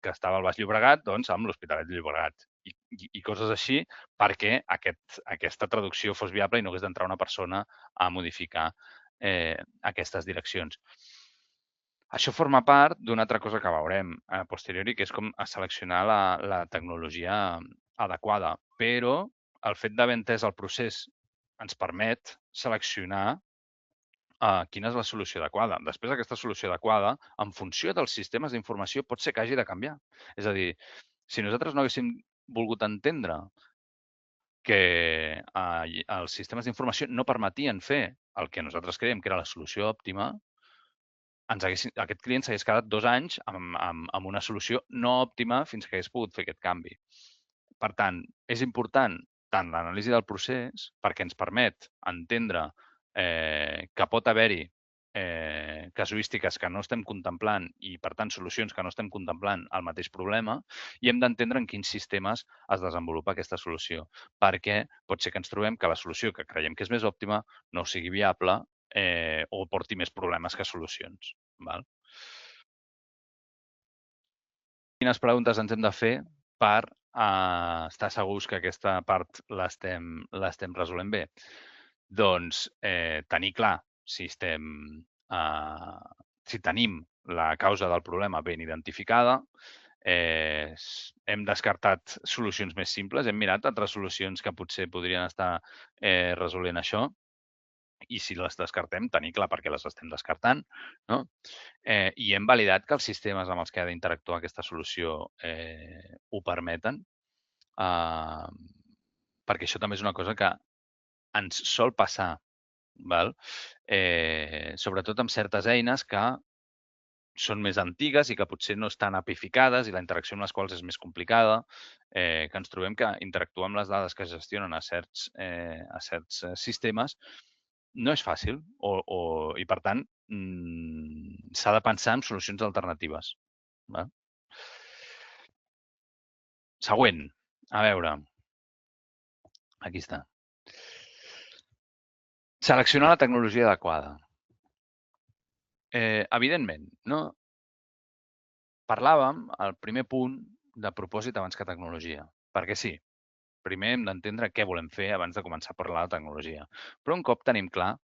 que estava al Baix Llobregat, doncs amb l'Hospitalet de Llobregat i coses així perquè aquesta traducció fos viable i no hagués d'entrar una persona a modificar aquestes direccions. Això forma part d'una altra cosa que veurem a posteriori, que és com a seleccionar la tecnologia adequada. Però el fet d'haver entès el procés ens permet seleccionar quina és la solució adequada. Després, aquesta solució adequada, en funció dels sistemes d'informació, pot ser que hagi de canviar. És a dir, si nosaltres no haguéssim volgut entendre que els sistemes d'informació no permetien fer el que nosaltres creiem que era la solució òptima, aquest client s'hagués quedat 2 anys amb una solució no òptima fins que hagués pogut fer aquest canvi. Per tant, és important tant l'anàlisi del procés perquè ens permet entendre que pot haver-hi casuístiques que no estem contemplant i, per tant, solucions que no estem contemplant al mateix problema i hem d'entendre en quins sistemes es desenvolupa aquesta solució, perquè pot ser que ens trobem que la solució que creiem que és més òptima no sigui viable o porti més problemes que solucions. Val? Quines preguntes ens hem de fer per estar segurs que aquesta part l'estem resolent bé? Doncs tenir clar si si tenim la causa del problema ben identificada, hem descartat solucions més simples, hem mirat altres solucions que potser podrien estar resolent això i si les descartem, tenir clar per què les estem descartant, no? I hem validat que els sistemes amb els que ha d'interactuar aquesta solució ho permeten, perquè això també és una cosa que ens sol passar, val? Sobretot amb certes eines que són més antigues i que potser no estan apificades i la interacció amb les quals és més complicada, que ens trobem que interactuar amb les dades que es gestionen a certs sistemes no és fàcil i, per tant, s'ha de pensar en solucions alternatives. Val? Següent. A veure. Aquí està. Seleccionar la tecnologia adequada. Evidentment, no? Parlàvem al primer punt de propòsit abans que tecnologia, perquè sí, primer hem d'entendre què volem fer abans de començar a parlar de tecnologia. Però un cop tenim clar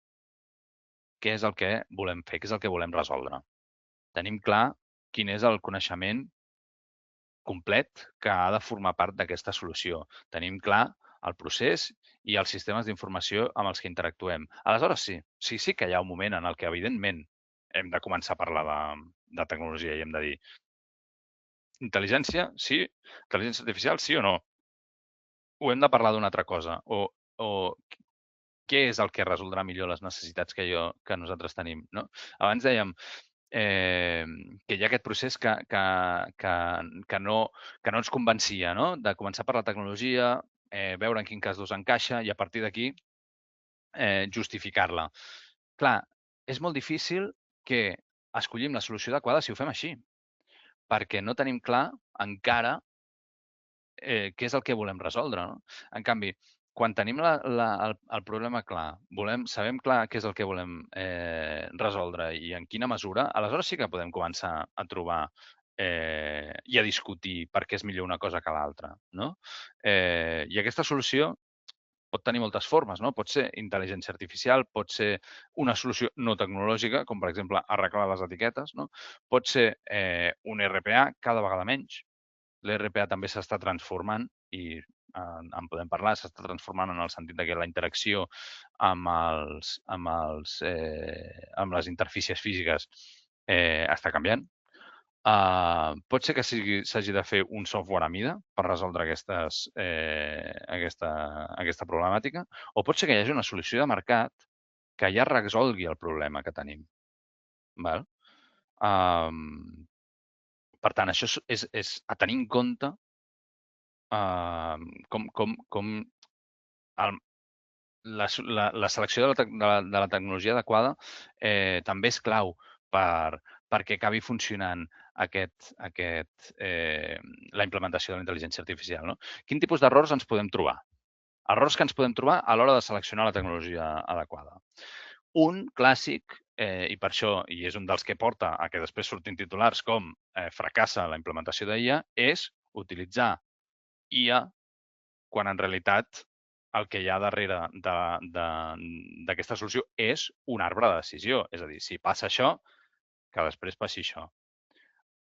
què és el que volem fer, què és el que volem resoldre. Tenim clar quin és el coneixement complet que ha de formar part d'aquesta solució. Tenim clar el procés i els sistemes d'informació amb els que interactuem. Aleshores, sí que hi ha un moment en el que, evidentment, hem de començar a parlar de tecnologia i hem de dir intel·ligència, sí? Intel·ligència artificial, sí o no? O hem de parlar d'una altra cosa? O què és el que resoldrà millor les necessitats que nosaltres tenim? No? Abans dèiem que hi ha aquest procés que no ens convencia, no? De començar per la tecnologia, veure en quin cas d'ús encaixa i a partir d'aquí justificar-la. Clar, és molt difícil que escollim la solució adequada si ho fem així, perquè no tenim clar encara què és el que volem resoldre. No? En canvi, quan tenim el problema clar, sabem clar què és el que volem resoldre i en quina mesura, aleshores sí que podem començar a trobar i a discutir per què és millor una cosa que l'altra. No? I aquesta solució pot tenir moltes formes, no? Pot ser intel·ligència artificial, pot ser una solució no tecnològica, com per exemple arreglar les etiquetes, no? Pot ser un RPA cada vegada menys. L'RPA també s'està transformant i en podem parlar, s'està transformant en el sentit que la interacció amb les interfícies físiques està canviant. Pot ser que s'hagi de fer un software a mida per resoldre aquesta problemàtica, o pot ser que hi hagi una solució de mercat que ja resolgui el problema que tenim. Val? Per tant, això és a tenir en compte com la selecció de la tecnologia adequada també és clau perquè acabi funcionant la implementació de la intel·ligència artificial. No? Quin tipus d'errors ens podem trobar? Errors que ens podem trobar a l'hora de seleccionar la tecnologia adequada. Un clàssic, i per això, i és un dels que porta a que després surtin titulars com fracassa la implementació d'IA, és utilitzar IA quan en realitat el que hi ha darrere d'aquesta solució és un arbre de decisió. És a dir, si passa això, que després passi això.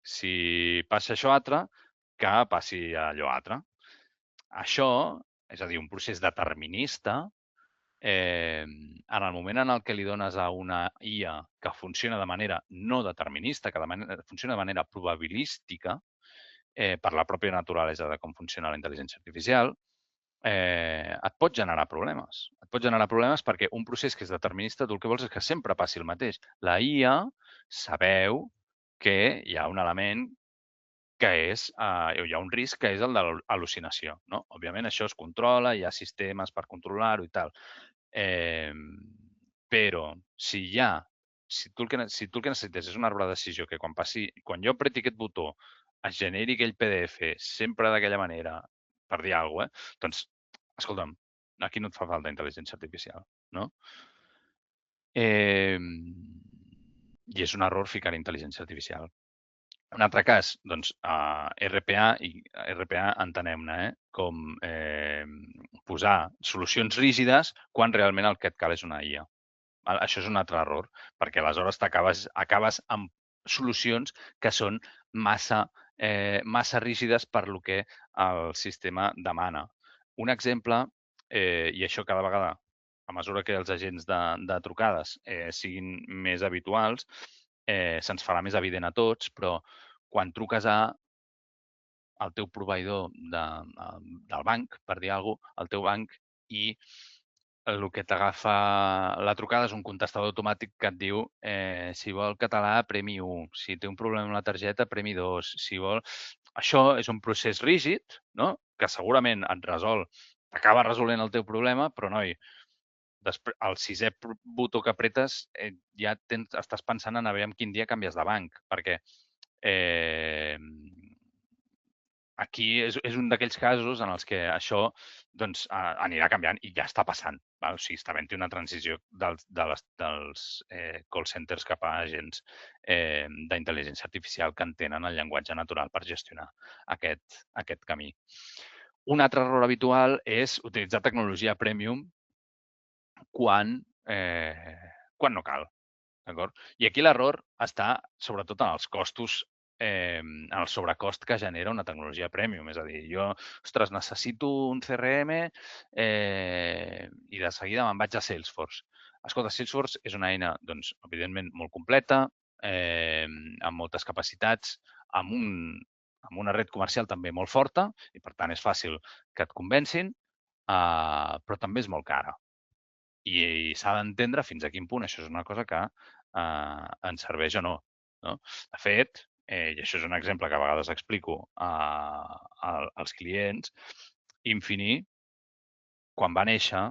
Si passa això altre, que passi allò altre. Això, és a dir, un procés determinista, en el moment en el que li dones a una IA que funciona de manera no determinista, que funciona de manera probabilística, per la pròpia naturalesa de com funciona la intel·ligència artificial, et pot generar problemes. Et pot generar problemes perquè un procés que és determinista, tu el que vols és que sempre passi el mateix. La IA, sabeu que hi ha un element que és, hi ha un risc que és el de l'al·lucinació. No? Òbviament, això es controla, hi ha sistemes per controlar-ho i tal. Però si hi ha si tu el que necessites és un arbre de decisió que quan jo apreti aquest botó es generi aquell PDF sempre d'aquella manera, per dir alguna cosa, doncs, escolta'm, aquí no et fa falta intel·ligència artificial, no? I és un error ficar intel·ligència artificial. Un altre cas, doncs, RPA, i RPA entenem-ne, com posar solucions rígides quan realment el que et cal és una IA. Això és un altre error, perquè aleshores acabes amb solucions que són massa rígides per lo que el sistema demana. Un exemple, i això cada vegada, a mesura que els agents de trucades siguin més habituals, se'ns farà més evident a tots, però quan truques al teu proveïdor del banc, per dir alguna cosa, al teu banc, i el que t'agafa la trucada és un contestador automàtic que et diu si vol català, premi 1, si té un problema amb la targeta, premi 2, si vol... Això és un procés rígid, no? Que segurament t'acaba resolent el teu problema, però, noi, el sisè botó que apretes ja estàs pensant en a veure quin dia canvies de banc, perquè aquí és un d'aquells casos en els que això doncs, anirà canviant i ja està passant. Val? O sigui, està havent-hi una transició dels call centers cap a agents d'intel·ligència artificial que entenen el llenguatge natural per gestionar aquest camí. Un altre error habitual és utilitzar tecnologia premium quan no cal. I aquí l'error està sobretot en els costos, en el sobrecost que genera una tecnologia premium. És a dir, jo, ostres, necessito un CRM i de seguida me'n vaig a Salesforce. Escolta, Salesforce és una eina, doncs, evidentment, molt completa, amb moltes capacitats, amb una red comercial també molt forta i, per tant, és fàcil que et convencin, però també és molt cara. I s'ha d'entendre fins a quin punt això és una cosa que ens serveix o no. De fet, i això és un exemple que a vegades explico als clients, Infini, quan va néixer,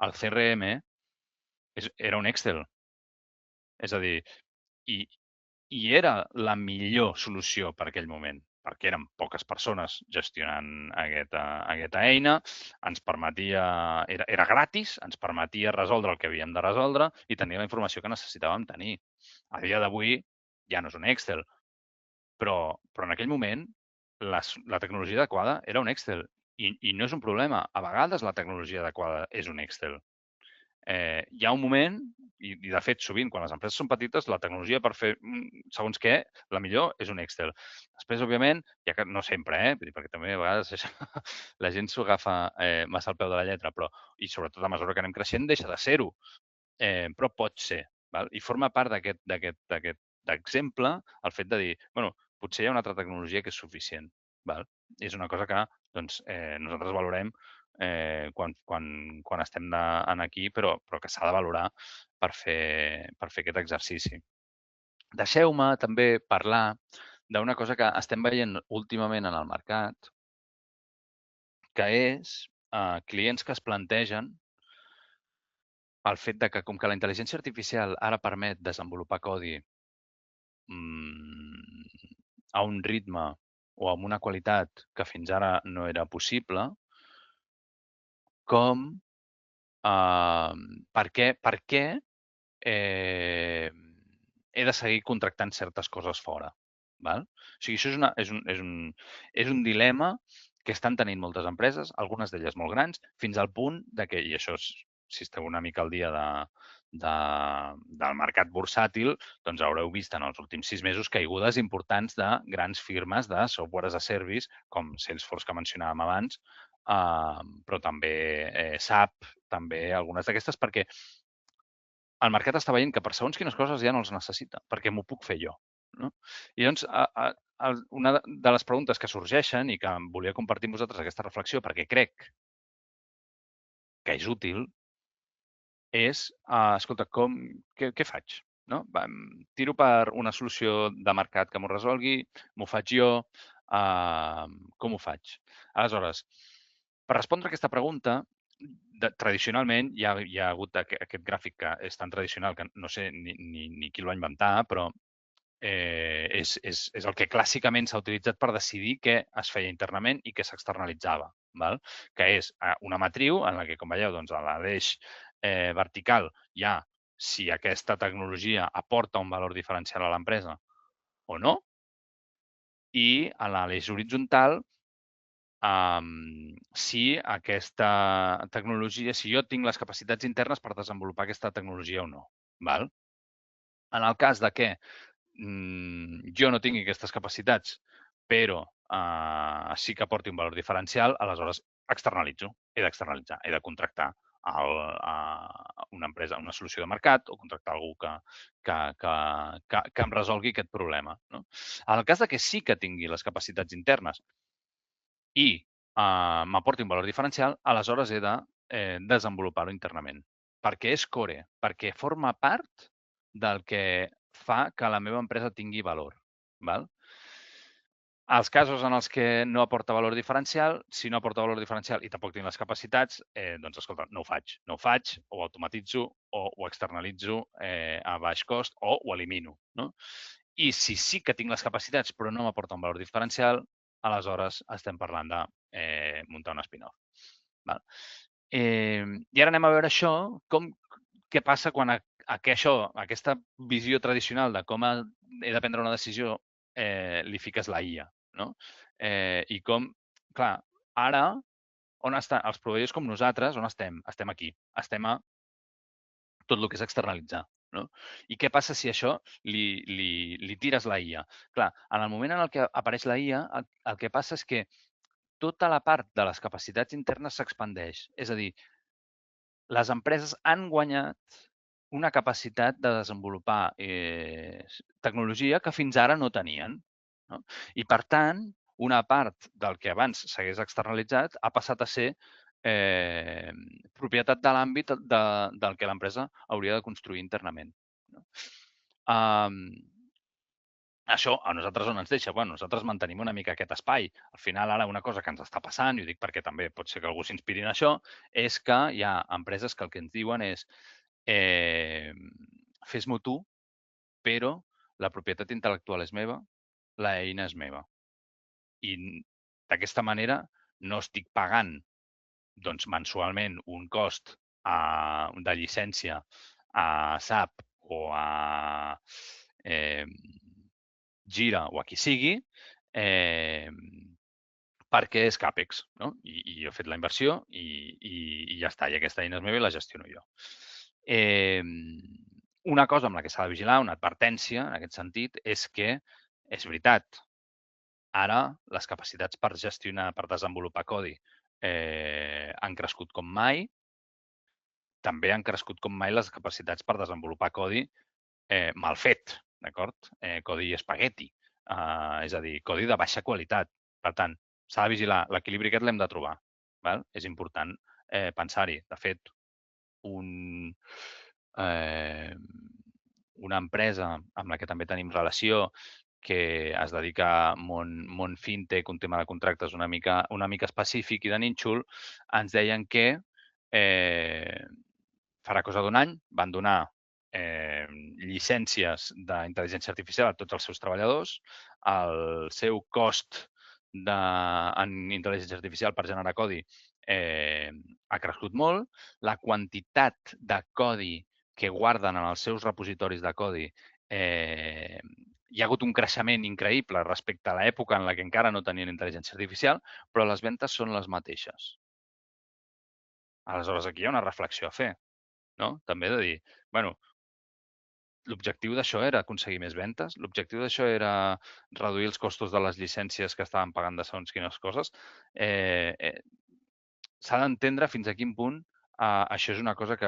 el CRM era un Excel. És a dir, i era la millor solució per aquell moment, perquè eren poques persones gestionant aquesta eina, ens permetia, era gratis, ens permetia resoldre el que havíem de resoldre i tenir la informació que necessitàvem tenir. A dia d'avui ja no és un Excel, però en aquell moment la tecnologia adequada era un Excel i no és un problema. A vegades la tecnologia adequada és un Excel. Hi ha un moment, i de fet sovint quan les empreses són petites, la tecnologia per fer segons què, la millor és un Excel. Després, òbviament, ja que no sempre, perquè també a vegades la gent s'ho agafa massa al peu de la lletra, però i sobretot a mesura que anem creixent deixa de ser-ho, però pot ser. Val? I forma part d'aquest exemple el fet de dir, bueno, potser hi ha una altra tecnologia que és suficient. Val? És una cosa que doncs, nosaltres valorem quan estem aquí, però que s'ha de valorar per fer aquest exercici. Deixeu-me també parlar d'una cosa que estem veient últimament en el mercat, que és clients que es plantegen el fet de que, com que la intel·ligència artificial ara permet desenvolupar codi a un ritme o amb una qualitat que fins ara no era possible, com per què he de seguir contractant certes coses fora. Val? O sigui, això és un dilema que estan tenint moltes empreses, algunes d'elles molt grans, fins al punt de que, i això, si esteu una mica al dia del mercat bursàtil, doncs haureu vist en els últims 6 mesos caigudes importants de grans firmes de software as a service, com Salesforce que mencionàvem abans, però també SAP, també algunes d'aquestes, perquè el mercat està veient que per segons quines coses ja no els necessita, perquè m'ho puc fer jo. No? I llavors, una de les preguntes que sorgeixen i que volia compartir amb vosaltres aquesta reflexió perquè crec que és útil, és, escolta, què faig? No? Tiro per una solució de mercat que m'ho resolgui, m'ho faig jo, com ho faig? Aleshores, per respondre a aquesta pregunta, tradicionalment hi ha hagut aquest gràfic que és tan tradicional que no sé ni qui el va inventar, però és el que clàssicament s'ha utilitzat per decidir què es feia internament i què s'externalitzava, que és una matriu en la que, com veieu, doncs, a l'eix vertical hi ha si aquesta tecnologia aporta un valor diferencial a l'empresa o no, i a l'eix horitzontal si aquesta tecnologia, si jo tinc les capacitats internes per desenvolupar aquesta tecnologia o no. En el cas de que jo no tingui aquestes capacitats, però sí que aporti un valor diferencial, aleshores externalitzo. He d'externalitzar, he de contractar a una empresa, una solució de mercat o contractar algú que em resolgui aquest problema. No? En el cas de que sí que tingui les capacitats internes i m'aporti un valor diferencial, aleshores he de desenvolupar-ho internament. Perquè és core, perquè forma part del que fa que la meva empresa tingui valor. Els casos en els que no aporta valor diferencial, si no aporta valor diferencial i tampoc tinc les capacitats, doncs, escolta, no ho faig. No ho faig, o automatitzo, o ho externalitzo a baix cost, o ho elimino. No? I si sí que tinc les capacitats però no m'aporta un valor diferencial, aleshores estem parlant de muntar un spin-off. I ara anem a veure això, què passa quan aquesta visió tradicional de com he de prendre una decisió li fiques la IA. No? I com, clar, ara, on estan els proveïdors com nosaltres, on estem? Estem aquí. Estem a tot el que és externalitzar. No? I què passa si això li tires la IA? Clar, en el moment en el que apareix la IA, el que passa és que tota la part de les capacitats internes s'expandeix. És a dir, les empreses han guanyat una capacitat de desenvolupar tecnologia que fins ara no tenien. No? I, per tant, una part del que abans s'hagués externalitzat ha passat a ser propietat de l'àmbit del que l'empresa hauria de construir internament. No? Això a nosaltres on ens deixa? Bueno, nosaltres mantenim una mica aquest espai. Al final, ara una cosa que ens està passant, i ho dic perquè també pot ser que algú s'inspiri en això, és que hi ha empreses que el que ens diuen és fes-m'ho tu, però la propietat intel·lectual és meva, l'eina és meva. I d'aquesta manera no estic pagant doncs, mensualment un cost de llicència a SAP o a Gira o a qui sigui, perquè és CAPEX, no? I jo he fet la inversió i ja està, i aquesta eina és meva i la gestiono jo. Una cosa amb la que s'ha de vigilar, una advertència en aquest sentit, és que és veritat, ara les capacitats per gestionar, per desenvolupar codi han crescut com mai, també han crescut com mai les capacitats per desenvolupar codi mal fet, d'acord? Codi espagueti, és a dir, codi de baixa qualitat. Per tant, s'ha de vigilar. L'equilibri aquest l'hem de trobar. És important pensar-hi. De fet, una empresa amb la que també tenim relació que es dedica a món fintech, un tema de contractes una mica específic i de nínxol, ens deien que farà cosa d'un any van donar llicències d'intel·ligència artificial a tots els seus treballadors. El seu cost en intel·ligència artificial per generar codi ha crescut molt. La quantitat de codi que guarden en els seus repositoris de codi hi ha hagut un creixement increïble respecte a l'època en la que encara no tenien intel·ligència artificial, però les ventes són les mateixes. Aleshores, aquí hi ha una reflexió a fer. No? També de dir, bueno, l'objectiu d'això era aconseguir més ventes, l'objectiu d'això era reduir els costos de les llicències que estaven pagant de segons quines coses. S'ha d'entendre fins a quin punt això és una cosa que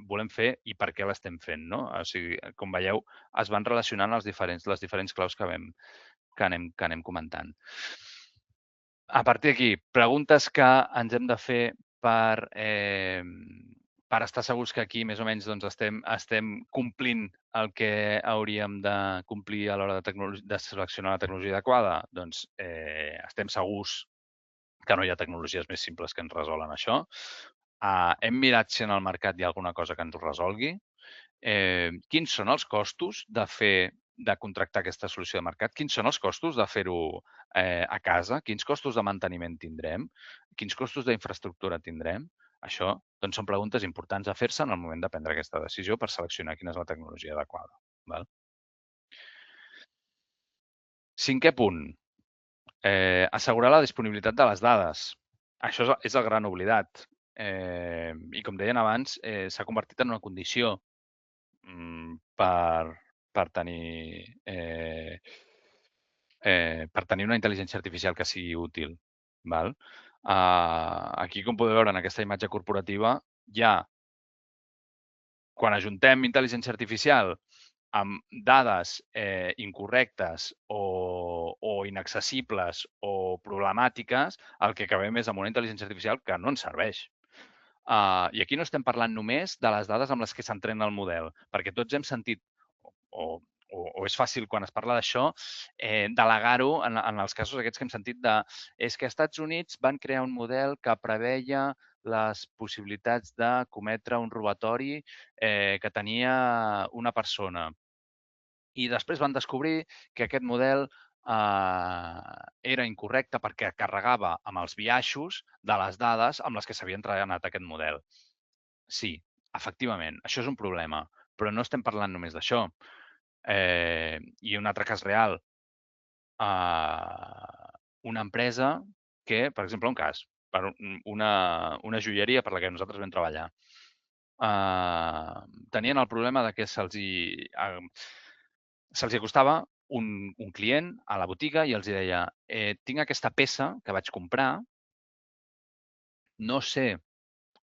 volem fer i per què l'estem fent. No? O sigui, com veieu, es van relacionant les diferents claus que anem comentant. A partir d'aquí, preguntes que ens hem de fer per estar segurs que aquí més o menys doncs, estem complint el que hauríem de complir a l'hora de seleccionar la tecnologia adequada? Doncs estem segurs que no hi ha tecnologies més simples que ens resolen això. hem mirat si en el mercat hi ha alguna cosa que ens ho resolgui, quins són els costos de contractar aquesta solució de mercat, quins són els costos de fer-ho a casa, quins costos de manteniment tindrem, quins costos d'infraestructura tindrem. Això doncs, són preguntes importants a fer-se en el moment de prendre aquesta decisió per seleccionar quina és la tecnologia adequada. Val? Cinquè punt, assegurar la disponibilitat de les dades. Això és el gran oblidat. I com deien abans, s'ha convertit en una condició per tenir una intel·ligència artificial que sigui útil. Val? Aquí, com podeu veure en aquesta imatge corporativa, quan ajuntem intel·ligència artificial amb dades incorrectes o inaccessibles o problemàtiques, el que acabem és amb una intel·ligència artificial que no ens serveix. I aquí no estem parlant només de les dades amb les que s'entrena el model, perquè tots hem sentit, o és fàcil quan es parla d'això, delegar-ho en els casos aquests que hem sentit de és que als Estats Units van crear un model que preveia les possibilitats de cometre un robatori que tenia una persona. I després van descobrir que aquest model era incorrecte perquè carregava amb els biaixos de les dades amb les que s'havia entrenat aquest model. Sí, efectivament, això és un problema, però no estem parlant només d'això. I un altre cas real, una empresa que, per exemple, un cas, per una joieria per la que nosaltres vam treballar, tenien el problema de que se'ls acostava un client a la botiga i els deia tinc aquesta peça que vaig comprar, no sé,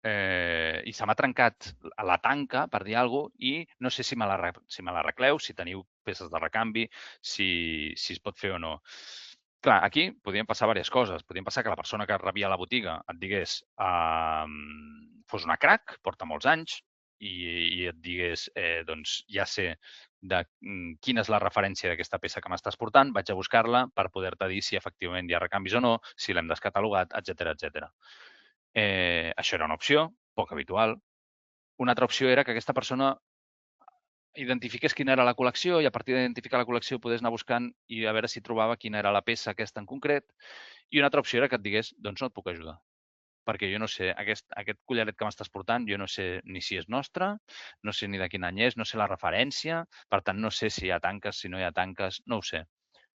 i se m'ha trencat la tanca, per dir alguna cosa, i no sé si me l'arregleu, si teniu peces de recanvi, si es pot fer o no. Clar, aquí podien passar diverses coses. Podien passar que la persona que rebia la botiga et digués fos una crack, porta molts anys, i et digués, doncs ja sé quina és la referència d'aquesta peça que m'estàs portant, vaig a buscar-la per poder-te dir si efectivament hi ha recanvis o no, si l'hem descatalogat, etc etc. Això era una opció, poc habitual. Una altra opció era que aquesta persona identifiqués quina era la col·lecció i a partir d'identificar la col·lecció podés anar buscant i a veure si trobava quina era la peça aquesta en concret. I una altra opció era que et digués, doncs no et puc ajudar, perquè jo no sé, aquest collaret que m'estàs portant, jo no sé ni si és nostre, no sé ni de quin any és, no sé la referència, per tant, no sé si hi ha tanques, si no hi ha tanques, no ho sé.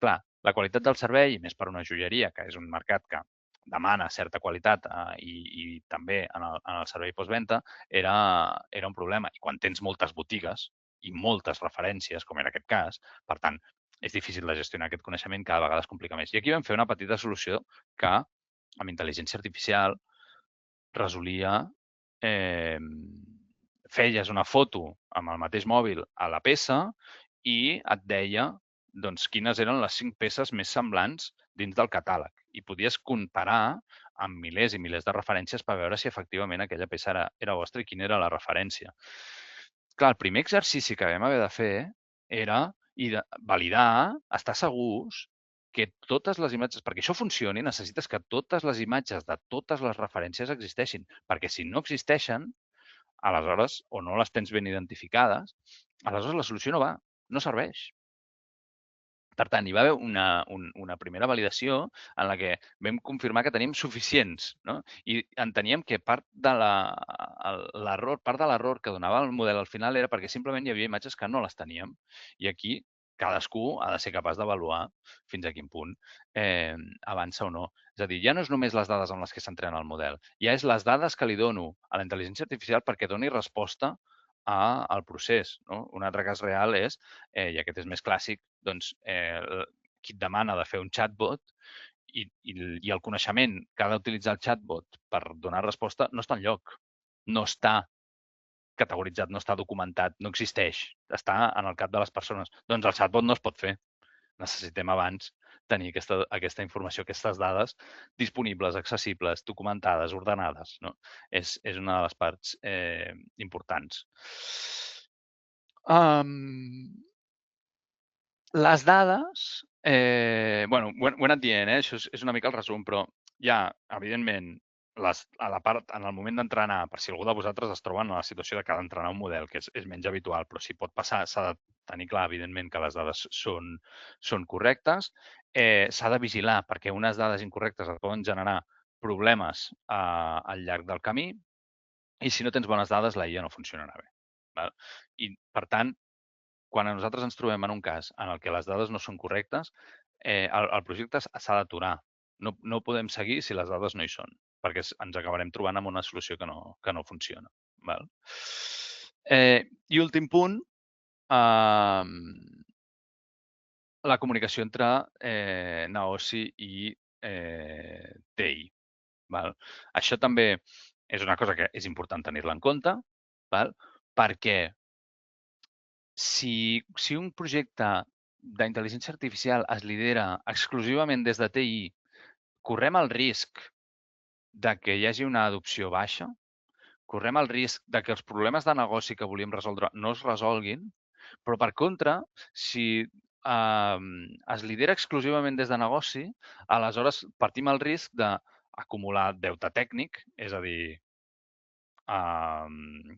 Clar, la qualitat del servei, més per una joieria, que és un mercat que demana certa qualitat i també en el servei postventa, era un problema. I quan tens moltes botigues i moltes referències, com era aquest cas, per tant, és difícil de gestionar aquest coneixement, cada vegada es complica més. I aquí vam fer una petita solució que, amb intel·ligència artificial, resolia, feies una foto amb el mateix mòbil a la peça i et deia doncs, quines eren les 5 peces més semblants dins del catàleg. I podies comparar amb milers i milers de referències per veure si efectivament aquella peça era vostra i quina era la referència. Clar, el primer exercici que vam haver de fer era validar, estar segurs que totes les imatges, perquè això funcioni, necessites que totes les imatges de totes les referències existeixin, perquè si no existeixen, aleshores, o no les tens ben identificades, aleshores la solució no va, no serveix. Per tant, hi va haver una primera validació en la que vam confirmar que tenim suficients, no? I enteníem que part de l'error que donava el model al final era perquè simplement hi havia imatges que no les teníem. I aquí cadascú ha de ser capaç d'avaluar fins a quin punt avança o no. És a dir, ja no és només les dades amb les que s'entrena el model, ja és les dades que li dono a la intel·ligència artificial perquè doni resposta al procés. No? Un altre cas real és, i aquest és més clàssic, doncs, qui et demana de fer un chatbot i el coneixement que ha d'utilitzar el chatbot per donar resposta no està enlloc. No està categoritzat, no està documentat, no existeix. Està en el cap de les persones. Doncs el chatbot no es pot fer. Necessitem abans tenir aquesta informació, aquestes dades disponibles, accessibles, documentades, ordenades. No? És una de les parts importants. Les dades, bueno, ho he anat dient, això és una mica el resum, però hi ha, evidentment, en el moment d'entrenar, per si algú de vosaltres es troba en la situació de que ha d'entrenar un model, que és menys habitual, però si pot passar, s'ha de tenir clar, evidentment, que les dades són correctes. S'ha de vigilar, perquè unes dades incorrectes et poden generar problemes al llarg del camí, i si no tens bones dades, la IA no funcionarà bé. Val? I, per tant, quan a nosaltres ens trobem en un cas en el que les dades no són correctes, el projecte s'ha d'aturar. No podem seguir si les dades no hi són, perquè ens acabarem trobant amb una solució que no funciona. Val? I últim punt, la comunicació entre negoci i TI. Val? Això també és una cosa que és important tenir-la en compte, val? Perquè si un projecte d'intel·ligència artificial es lidera exclusivament des de TI, correm el risc de que hi hagi una adopció baixa, correm el risc de que els problemes de negoci que volíem resoldre no es resolguin, però per contra, si es lidera exclusivament des de negoci, aleshores partim el risc d'acumular deute tècnic, és a dir,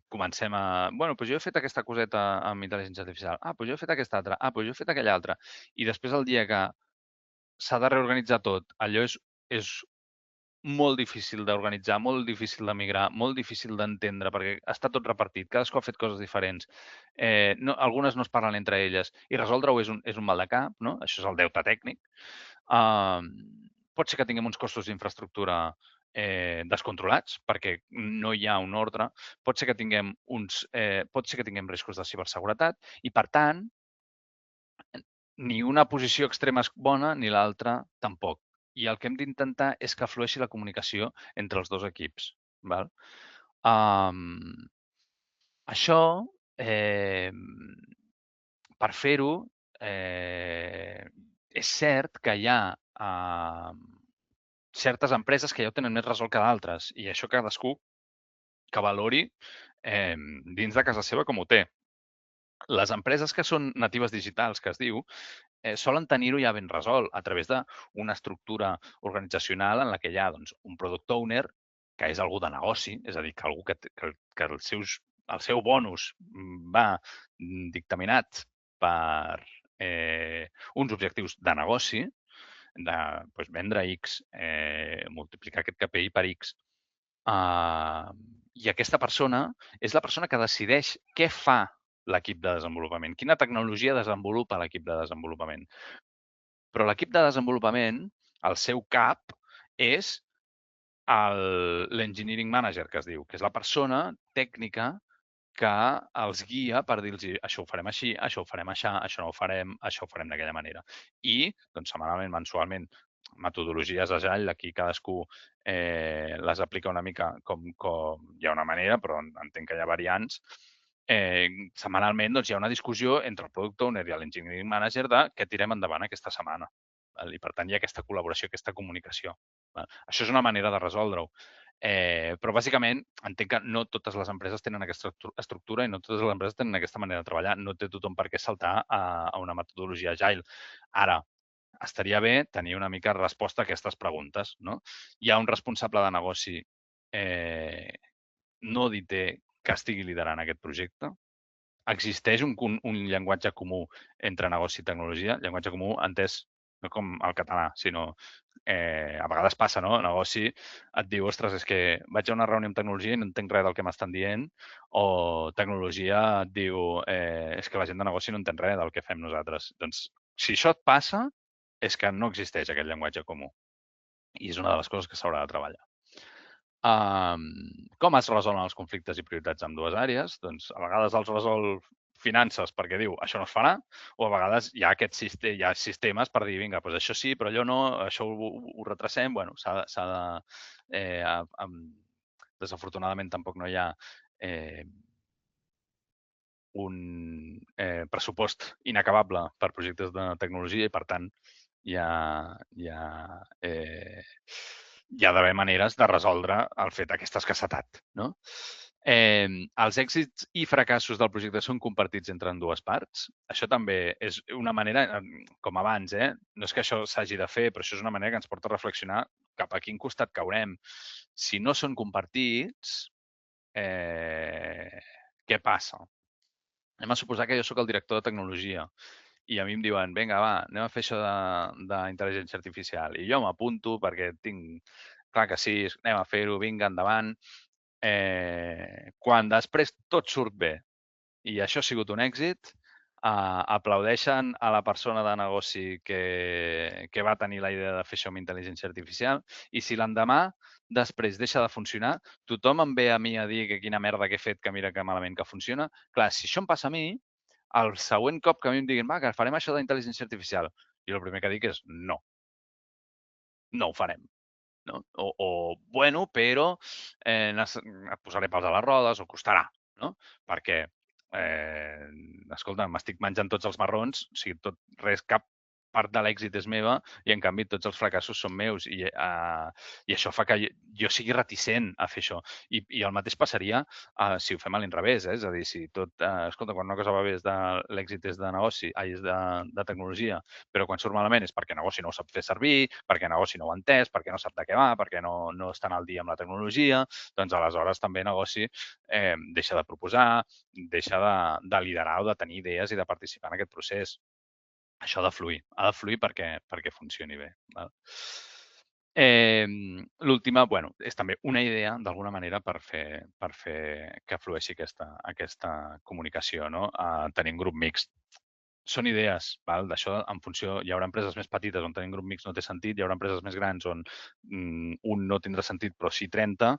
comencem a... Bueno, doncs jo he fet aquesta coseta amb intel·ligència artificial. Doncs jo he fet aquesta altra. Doncs jo he fet aquella altra. I després el dia que s'ha de reorganitzar tot, allò és molt difícil d'organitzar, molt difícil de migrar, molt difícil d'entendre, perquè està tot repartit, cadascú ha fet coses diferents, algunes no es parlen entre elles, i resoldre-ho és un mal de cap, no? Això és el deute tècnic. Pot ser que tinguem uns costos d'infraestructura descontrolats, perquè no hi ha un ordre, pot ser que tinguem riscos de ciberseguretat, i per tant, ni una posició extrema és bona ni l'altra tampoc. I el que hem d'intentar és que flueixi la comunicació entre els dos equips. Val? Això, per fer-ho, és cert que hi ha certes empreses que ja ho tenen més resolt que d'altres, i això cadascú que valori dins de casa seva com ho té. Les empreses que són natives digitals, que es diu, solen tenir-ho ja ben resolt a través d'una estructura organitzacional en la que hi ha un product owner, que és algú de negoci, és a dir, que algú que el seu bonus va dictaminat per uns objectius de negoci, de vendre X, multiplicar aquest KPI per X, i aquesta persona és la persona que decideix què fa l'equip de desenvolupament, quina tecnologia desenvolupa l'equip de desenvolupament. Però l'equip de desenvolupament, el seu cap, és l'engineering manager, que es diu, que és la persona tècnica que els guia per dir-los això ho farem així, això ho farem així, això no ho farem, això ho farem d'aquella manera. I, setmanalment, mensualment, metodologies agile, aquí cadascú les aplica una mica com hi ha una manera, però entenc que hi ha variants. Setmanalment hi ha una discussió entre el product owner i l'engineering manager de què tirem endavant aquesta setmana. I, per tant, hi ha aquesta col·laboració, aquesta comunicació. Això és una manera de resoldre-ho. Però, bàsicament, entenc que no totes les empreses tenen aquesta estructura i no totes les empreses tenen aquesta manera de treballar. No té tothom per què saltar a una metodologia agile. Ara, estaria bé tenir una mica resposta a aquestes preguntes. No? Hi ha un responsable de negoci no d'IT que estigui liderant aquest projecte. Existeix un llenguatge comú entre negoci i tecnologia, llenguatge comú entès no com el català, sinó a vegades passa, no? El negoci et diu, ostres, és que vaig a una reunió amb tecnologia i no entenc res del que m'estan dient, o tecnologia et diu, és que la gent de negoci no entén res del que fem nosaltres. Doncs, si això et passa, és que no existeix aquest llenguatge comú. I és una de les coses que s'haurà de treballar. Com es resolen els conflictes i prioritats amb dues àrees? Doncs a vegades els resol finances perquè diu això no es farà, o a vegades hi ha sistemes per dir, vinga, doncs això sí, però allò no, això ho retracem. Bueno, s'ha de... Desafortunadament tampoc no hi ha un pressupost inacabable per projectes de tecnologia i, per tant, hi ha d'haver maneres de resoldre el fet d'aquesta escassetat. No? Els èxits i fracassos del projecte són compartits entre dues parts. Això també és una manera, com abans, no és que això s'hagi de fer, però això és una manera que ens porta a reflexionar cap a quin costat caurem. Si no són compartits, què passa? Anem a suposar que jo sóc el director de tecnologia i a mi em diuen, vinga, va, anem a fer això d'intel·ligència artificial. I jo m'apunto perquè tinc clar que sí, anem a fer-ho, vinga, endavant. Quan després tot surt bé i això ha sigut un èxit, aplaudeixen a la persona de negoci que va tenir la idea de fer això amb intel·ligència artificial i si l'endemà després deixa de funcionar, tothom em ve a mi a dir que quina merda que he fet, que mira que malament que funciona. Clar, si això em passa a mi, el següent cop que a mi em diguin, va, que farem això d'intel·ligència artificial, jo el primer que dic és no, no ho farem. No? Bueno, però et posaré pals a les rodes o costarà, no? Perquè, escolta, m'estic menjant tots els marrons, o sigui, cap part de l'èxit és meva i, en canvi, tots els fracassos són meus. I això fa que jo sigui reticent a fer això. I el mateix passaria si ho fem a l'inrevés, És a dir, si escolta, quan una cosa va bé l'èxit és de negoci, és de tecnologia, però quan surt malament és perquè el negoci no ho sap fer servir, perquè el negoci no ho ha entès, perquè no sap de què va, perquè no estan al dia amb la tecnologia, doncs aleshores també el negoci deixa de proposar, deixa de liderar o de tenir idees i de participar en aquest procés. Això ha de fluir perquè funcioni bé. Val? L'última, bueno, és també una idea, d'alguna manera, per fer que flueixi aquesta comunicació, no? Tenim grup mixt. Són idees, val? D'això en funció, hi haurà empreses més petites on tenir grup mixt no té sentit, hi haurà empreses més grans on un no tindrà sentit però sí 30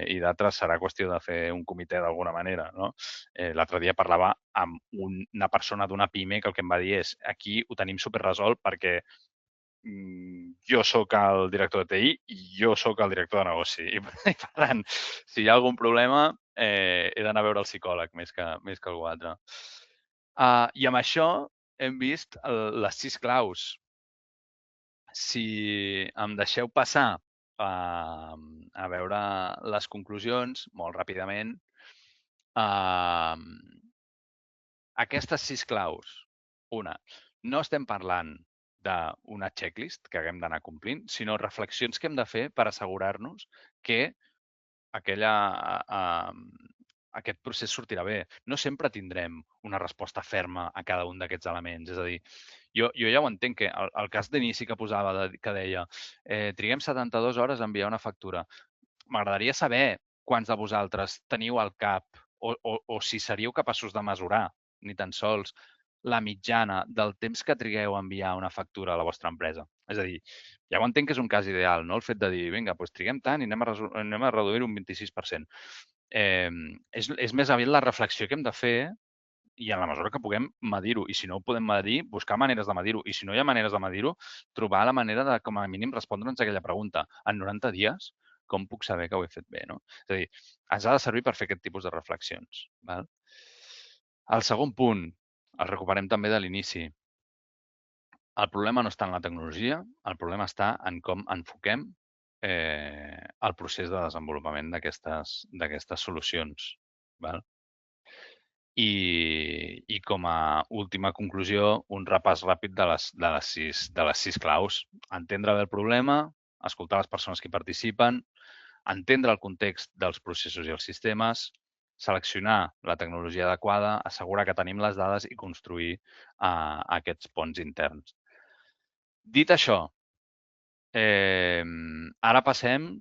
i d'altres serà qüestió de fer un comitè d'alguna manera. No? L'altre dia parlava amb una persona d'una PIME que el que em va dir és aquí ho tenim super resolt perquè jo sóc el director de TI i jo sóc el director de negoci. I per tant, si hi ha algun problema, he d'anar a veure el psicòleg més que algú altre. I amb això hem vist les 6 claus. Si em deixeu passar a veure les conclusions molt ràpidament, aquestes 6 claus. Una, no estem parlant d'una checklist que haguem d'anar complint, sinó reflexions que hem de fer per assegurar-nos que aquest procés sortirà bé. No sempre tindrem una resposta ferma a cada un d'aquests elements. És a dir, jo ja ho entenc, que el cas d'inici que posava, que deia triguem 72 hores a enviar una factura. M'agradaria saber quants de vosaltres teniu al cap o si seríeu capaços de mesurar, ni tan sols, la mitjana del temps que trigueu a enviar una factura a la vostra empresa. És a dir, ja ho entenc que és un cas ideal, no? El fet de dir, vinga, doncs triguem tant i anem a reduir un 26%. És més aviat la reflexió que hem de fer i en la mesura que puguem medir-ho. I si no ho podem medir, buscar maneres de medir-ho. I si no hi ha maneres de medir-ho, trobar la manera de, com a mínim, respondre'ns a aquella pregunta. En 90 dies, com puc saber que ho he fet bé? No? És a dir, ens ha de servir per fer aquest tipus de reflexions. Val? El segon punt, el recuperem també de l'inici. El problema no està en la tecnologia, el problema està en com enfoquem el procés de desenvolupament d'aquestes solucions. Val? I com a última conclusió, un repàs ràpid de les sis claus. Entendre bé el problema, escoltar les persones que hi participen, entendre el context dels processos i els sistemes, seleccionar la tecnologia adequada, assegurar que tenim les dades i construir aquests ponts interns. Dit això, ara passem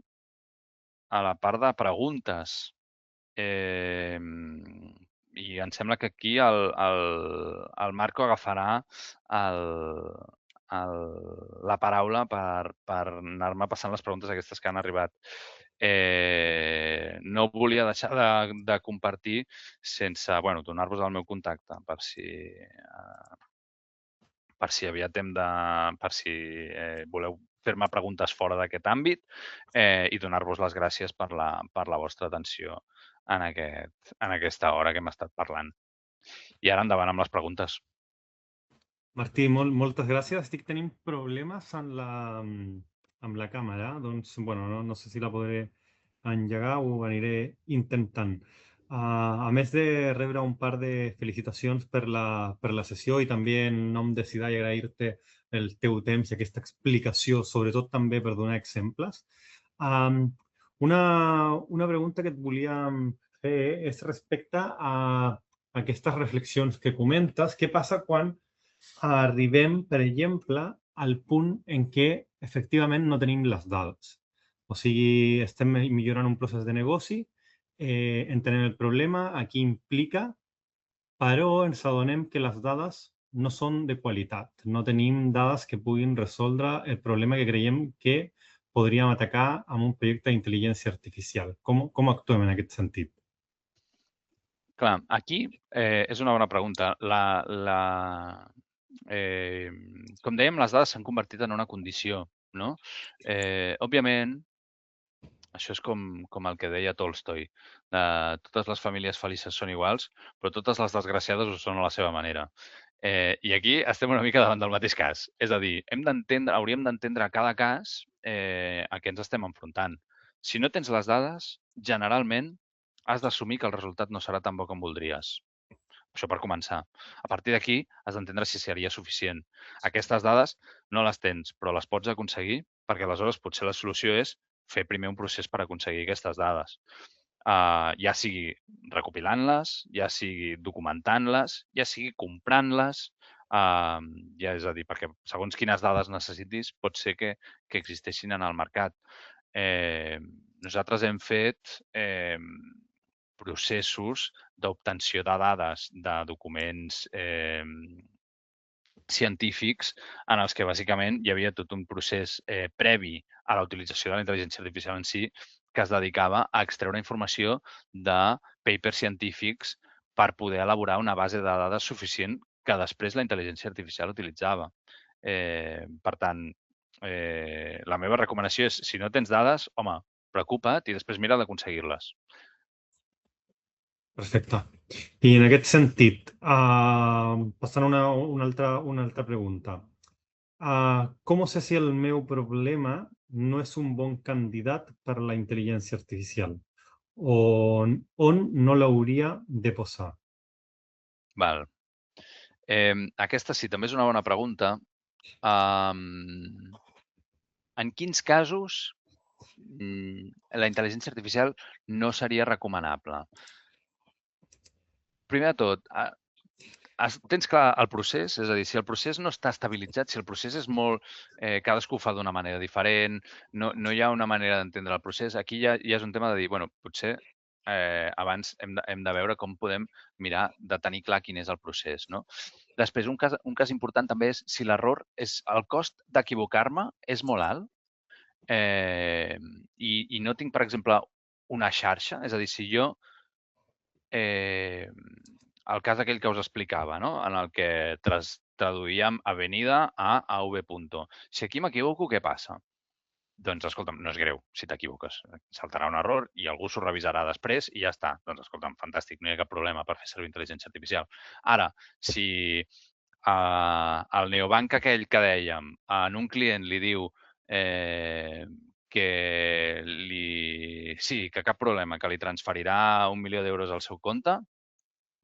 a la part de preguntes. I em sembla que aquí el Marco agafarà la paraula per anar-me passant les preguntes aquestes que han arribat. No volia deixar de compartir sense donar-vos el meu contacte per si voleu fer-me preguntes fora d'aquest àmbit i donar-vos les gràcies per la vostra atenció en aquesta hora que hem estat parlant. I ara endavant amb les preguntes. Martí, moltes gràcies. Estic tenint problemes amb la càmera, doncs, bueno, no sé si la podré engegar, ho aniré intentant. A més de rebre un par de felicitacions per la sessió i també en nom de Sidai agrair-te el teu temps i aquesta explicació, sobretot també per donar exemples. Um, una pregunta que et volia fer és respecte a aquestes reflexions que comentes. Què passa quan arribem, per exemple, al punt en què efectivament no tenim les dades? O sigui, estem millorant un procés de negoci, entenem el problema, aquí implica, però ens adonem que les dades no són de qualitat. No tenim dades que puguin resoldre el problema que creiem que podríem atacar amb un projecte d'intel·ligència artificial. Com actuem en aquest sentit? Clar, aquí és una bona pregunta. Com dèiem, les dades s'han convertit en una condició, no? Òbviament, això és com el que deia Tolstoi, de totes les famílies felices són iguals, però totes les desgraciades ho són a la seva manera. I aquí estem una mica davant del mateix cas. És a dir, hauríem d'entendre a cada cas a què ens estem enfrontant. Si no tens les dades, generalment has d'assumir que el resultat no serà tan bo com voldries. Això per començar. A partir d'aquí, has d'entendre si seria suficient. Aquestes dades no les tens, però les pots aconseguir perquè aleshores potser la solució és fer primer un procés per aconseguir aquestes dades. Ja sigui recopilant-les, ja sigui documentant-les, ja sigui comprant-les, ja és a dir, perquè segons quines dades necessitis pot ser que existeixin en el mercat. Nosaltres hem fet processos d'obtenció de dades de documents científics en els que bàsicament hi havia tot un procés previ a la utilització de la intel·ligència artificial en si que es dedicava a extreure informació de papers científics per poder elaborar una base de dades suficient que després la intel·ligència artificial utilitzava. Per tant, la meva recomanació és, si no tens dades, home, preocupa't i després mira d'aconseguir-les. Perfecte. I en aquest sentit, passant a una altra pregunta. ¿Cómo sé si el meu problema no és un bon candidat per a la intel·ligència artificial? On no l'hauria de posar? Val. Aquesta sí, també és una bona pregunta. En quins casos la intel·ligència artificial no seria recomanable? Primer de tot, tens clar el procés? És a dir, si el procés no està estabilitzat, si el procés és molt... cadascú ho fa d'una manera diferent, no hi ha una manera d'entendre el procés, aquí ja és un tema de dir, bueno, potser abans hem de veure com podem mirar de tenir clar quin és el procés, no? Després, un cas important també és si l'error és... El cost d'equivocar-me és molt alt i no tinc, per exemple, una xarxa. És a dir, si jo... el cas aquell que us explicava, no? En el que traduïem avenida a AV punto. Si aquí m'equivoco, què passa? Doncs, escolta'm, no és greu si t'equivoques. Saltarà un error i algú s'ho revisarà després i ja està. Doncs, escolta'm, fantàstic, no hi ha cap problema per fer servir intel·ligència artificial. Ara, si el neobanc aquell que dèiem, en un client li diu que cap problema, que li transferirà 1 milió d'euros al seu compte,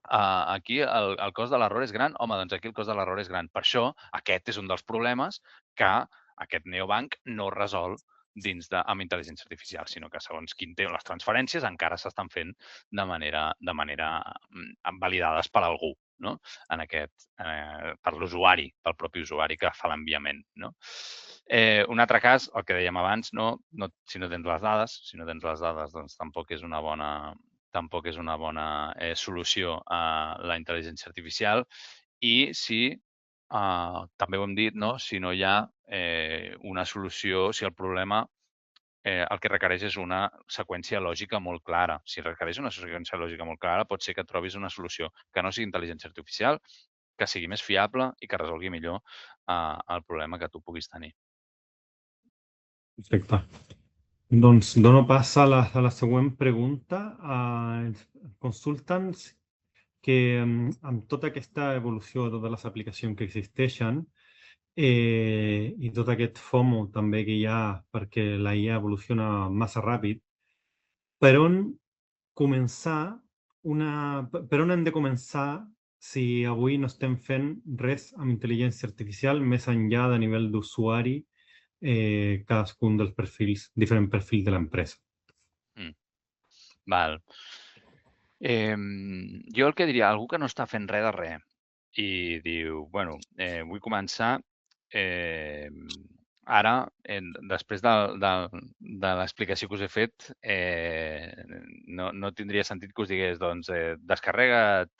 aquí el cost de l'error és gran. Home, doncs aquí el cost de l'error és gran. Per això, aquest és un dels problemes que aquest neobanc no resol amb intel·ligència artificial, sinó que segons quin té les transferències encara s'estan fent de manera validades per algú, no? Per l'usuari, pel propi usuari que fa l'enviament, no? Un altre cas, el que dèiem abans, si no tens les dades, doncs tampoc és una bona solució a la intel·ligència artificial. I si, també ho hem dit, si no hi ha una solució, si el problema el que requereix és una seqüència lògica molt clara. Si requereix una seqüència lògica molt clara, pot ser que trobis una solució que no sigui intel·ligència artificial, que sigui més fiable i que resolgui millor el problema que tu puguis tenir. Perfecte. Doncs dono pas a la següent pregunta. Consulta'ns que amb tota aquesta evolució de totes les aplicacions que existeixen i tot aquest FOMO també que hi ha perquè la IA evoluciona massa ràpid, Per on començar per on hem de començar si avui no estem fent res amb intel·ligència artificial més enllà de nivell d'usuari cadascun dels perfils, diferent perfil de l'empresa. Mm. Val. Jo el que diria, algú que no està fent res de res i diu, bueno, vull començar ara, després de l'explicació que us he fet, no tindria sentit que us digués, doncs, descarrega't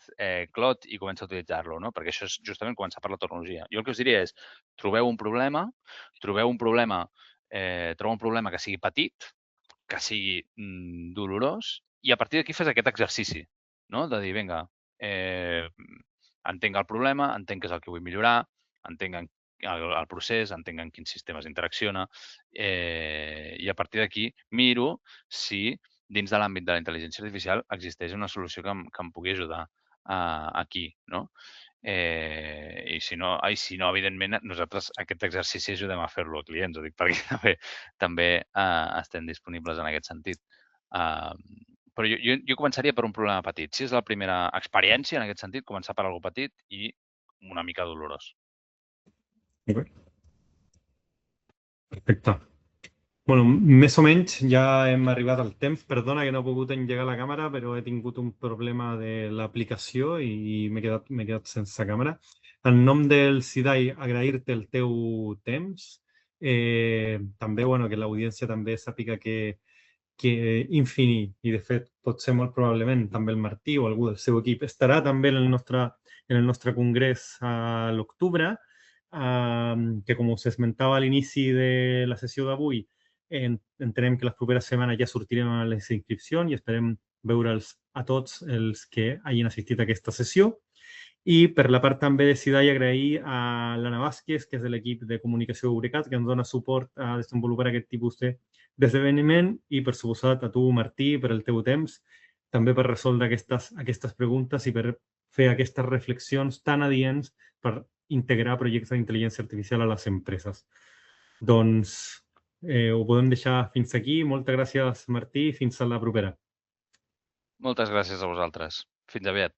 Clot i comença a utilitzar-lo, no? Perquè això és justament començar per la tecnologia. Jo el que us diria és, trobeu un problema, trobeu un problema que sigui petit, que sigui dolorós, i a partir d'aquí fes aquest exercici, no? De dir, vinga, entenc el problema, entenc què és el que vull millorar, entenc el procés, entenc en quins sistemes interacciona, i a partir d'aquí miro si dins de l'àmbit de la intel·ligència artificial existeix una solució que em pugui ajudar aquí, no? I si no, evidentment, nosaltres aquest exercici ajudem a fer-lo a clients, ho dic perquè també estem disponibles en aquest sentit. Però jo començaria per un problema petit. Si és la primera experiència, en aquest sentit, començar per algo petit i una mica dolorós. Okay. Perfecte. Bueno, més o menys ja hem arribat al temps. Perdona que no he pogut engegar la càmera, però he tingut un problema de l'aplicació i m'he quedat sense càmera. En nom del SIDAI, agrair-te el teu temps. També, bueno, que l'audiència també sàpiga que Infini, i de fet potser molt probablement també el Martí o algú del seu equip, estarà també en el nostre congrés a l'octubre, que com us esmentava a l'inici de la sessió d'avui, entenem que les properes setmanes ja sortirem a les inscripcions i esperem veure'ls a tots els que hagin assistit a aquesta sessió. I per la part també de SIDAI agrair a l'Anna Vázquez, que és de l'equip de comunicació Eurecat, que ens dona suport a desenvolupar aquest tipus d'esdeveniment, i per suposat a tu, Martí, per el teu temps, també per resoldre aquestes preguntes i per fer aquestes reflexions tan adients per integrar projectes d'intel·ligència artificial a les empreses. Doncs ho podem deixar fins aquí. Moltes gràcies, Martí. Fins a la propera. Moltes gràcies a vosaltres. Fins aviat.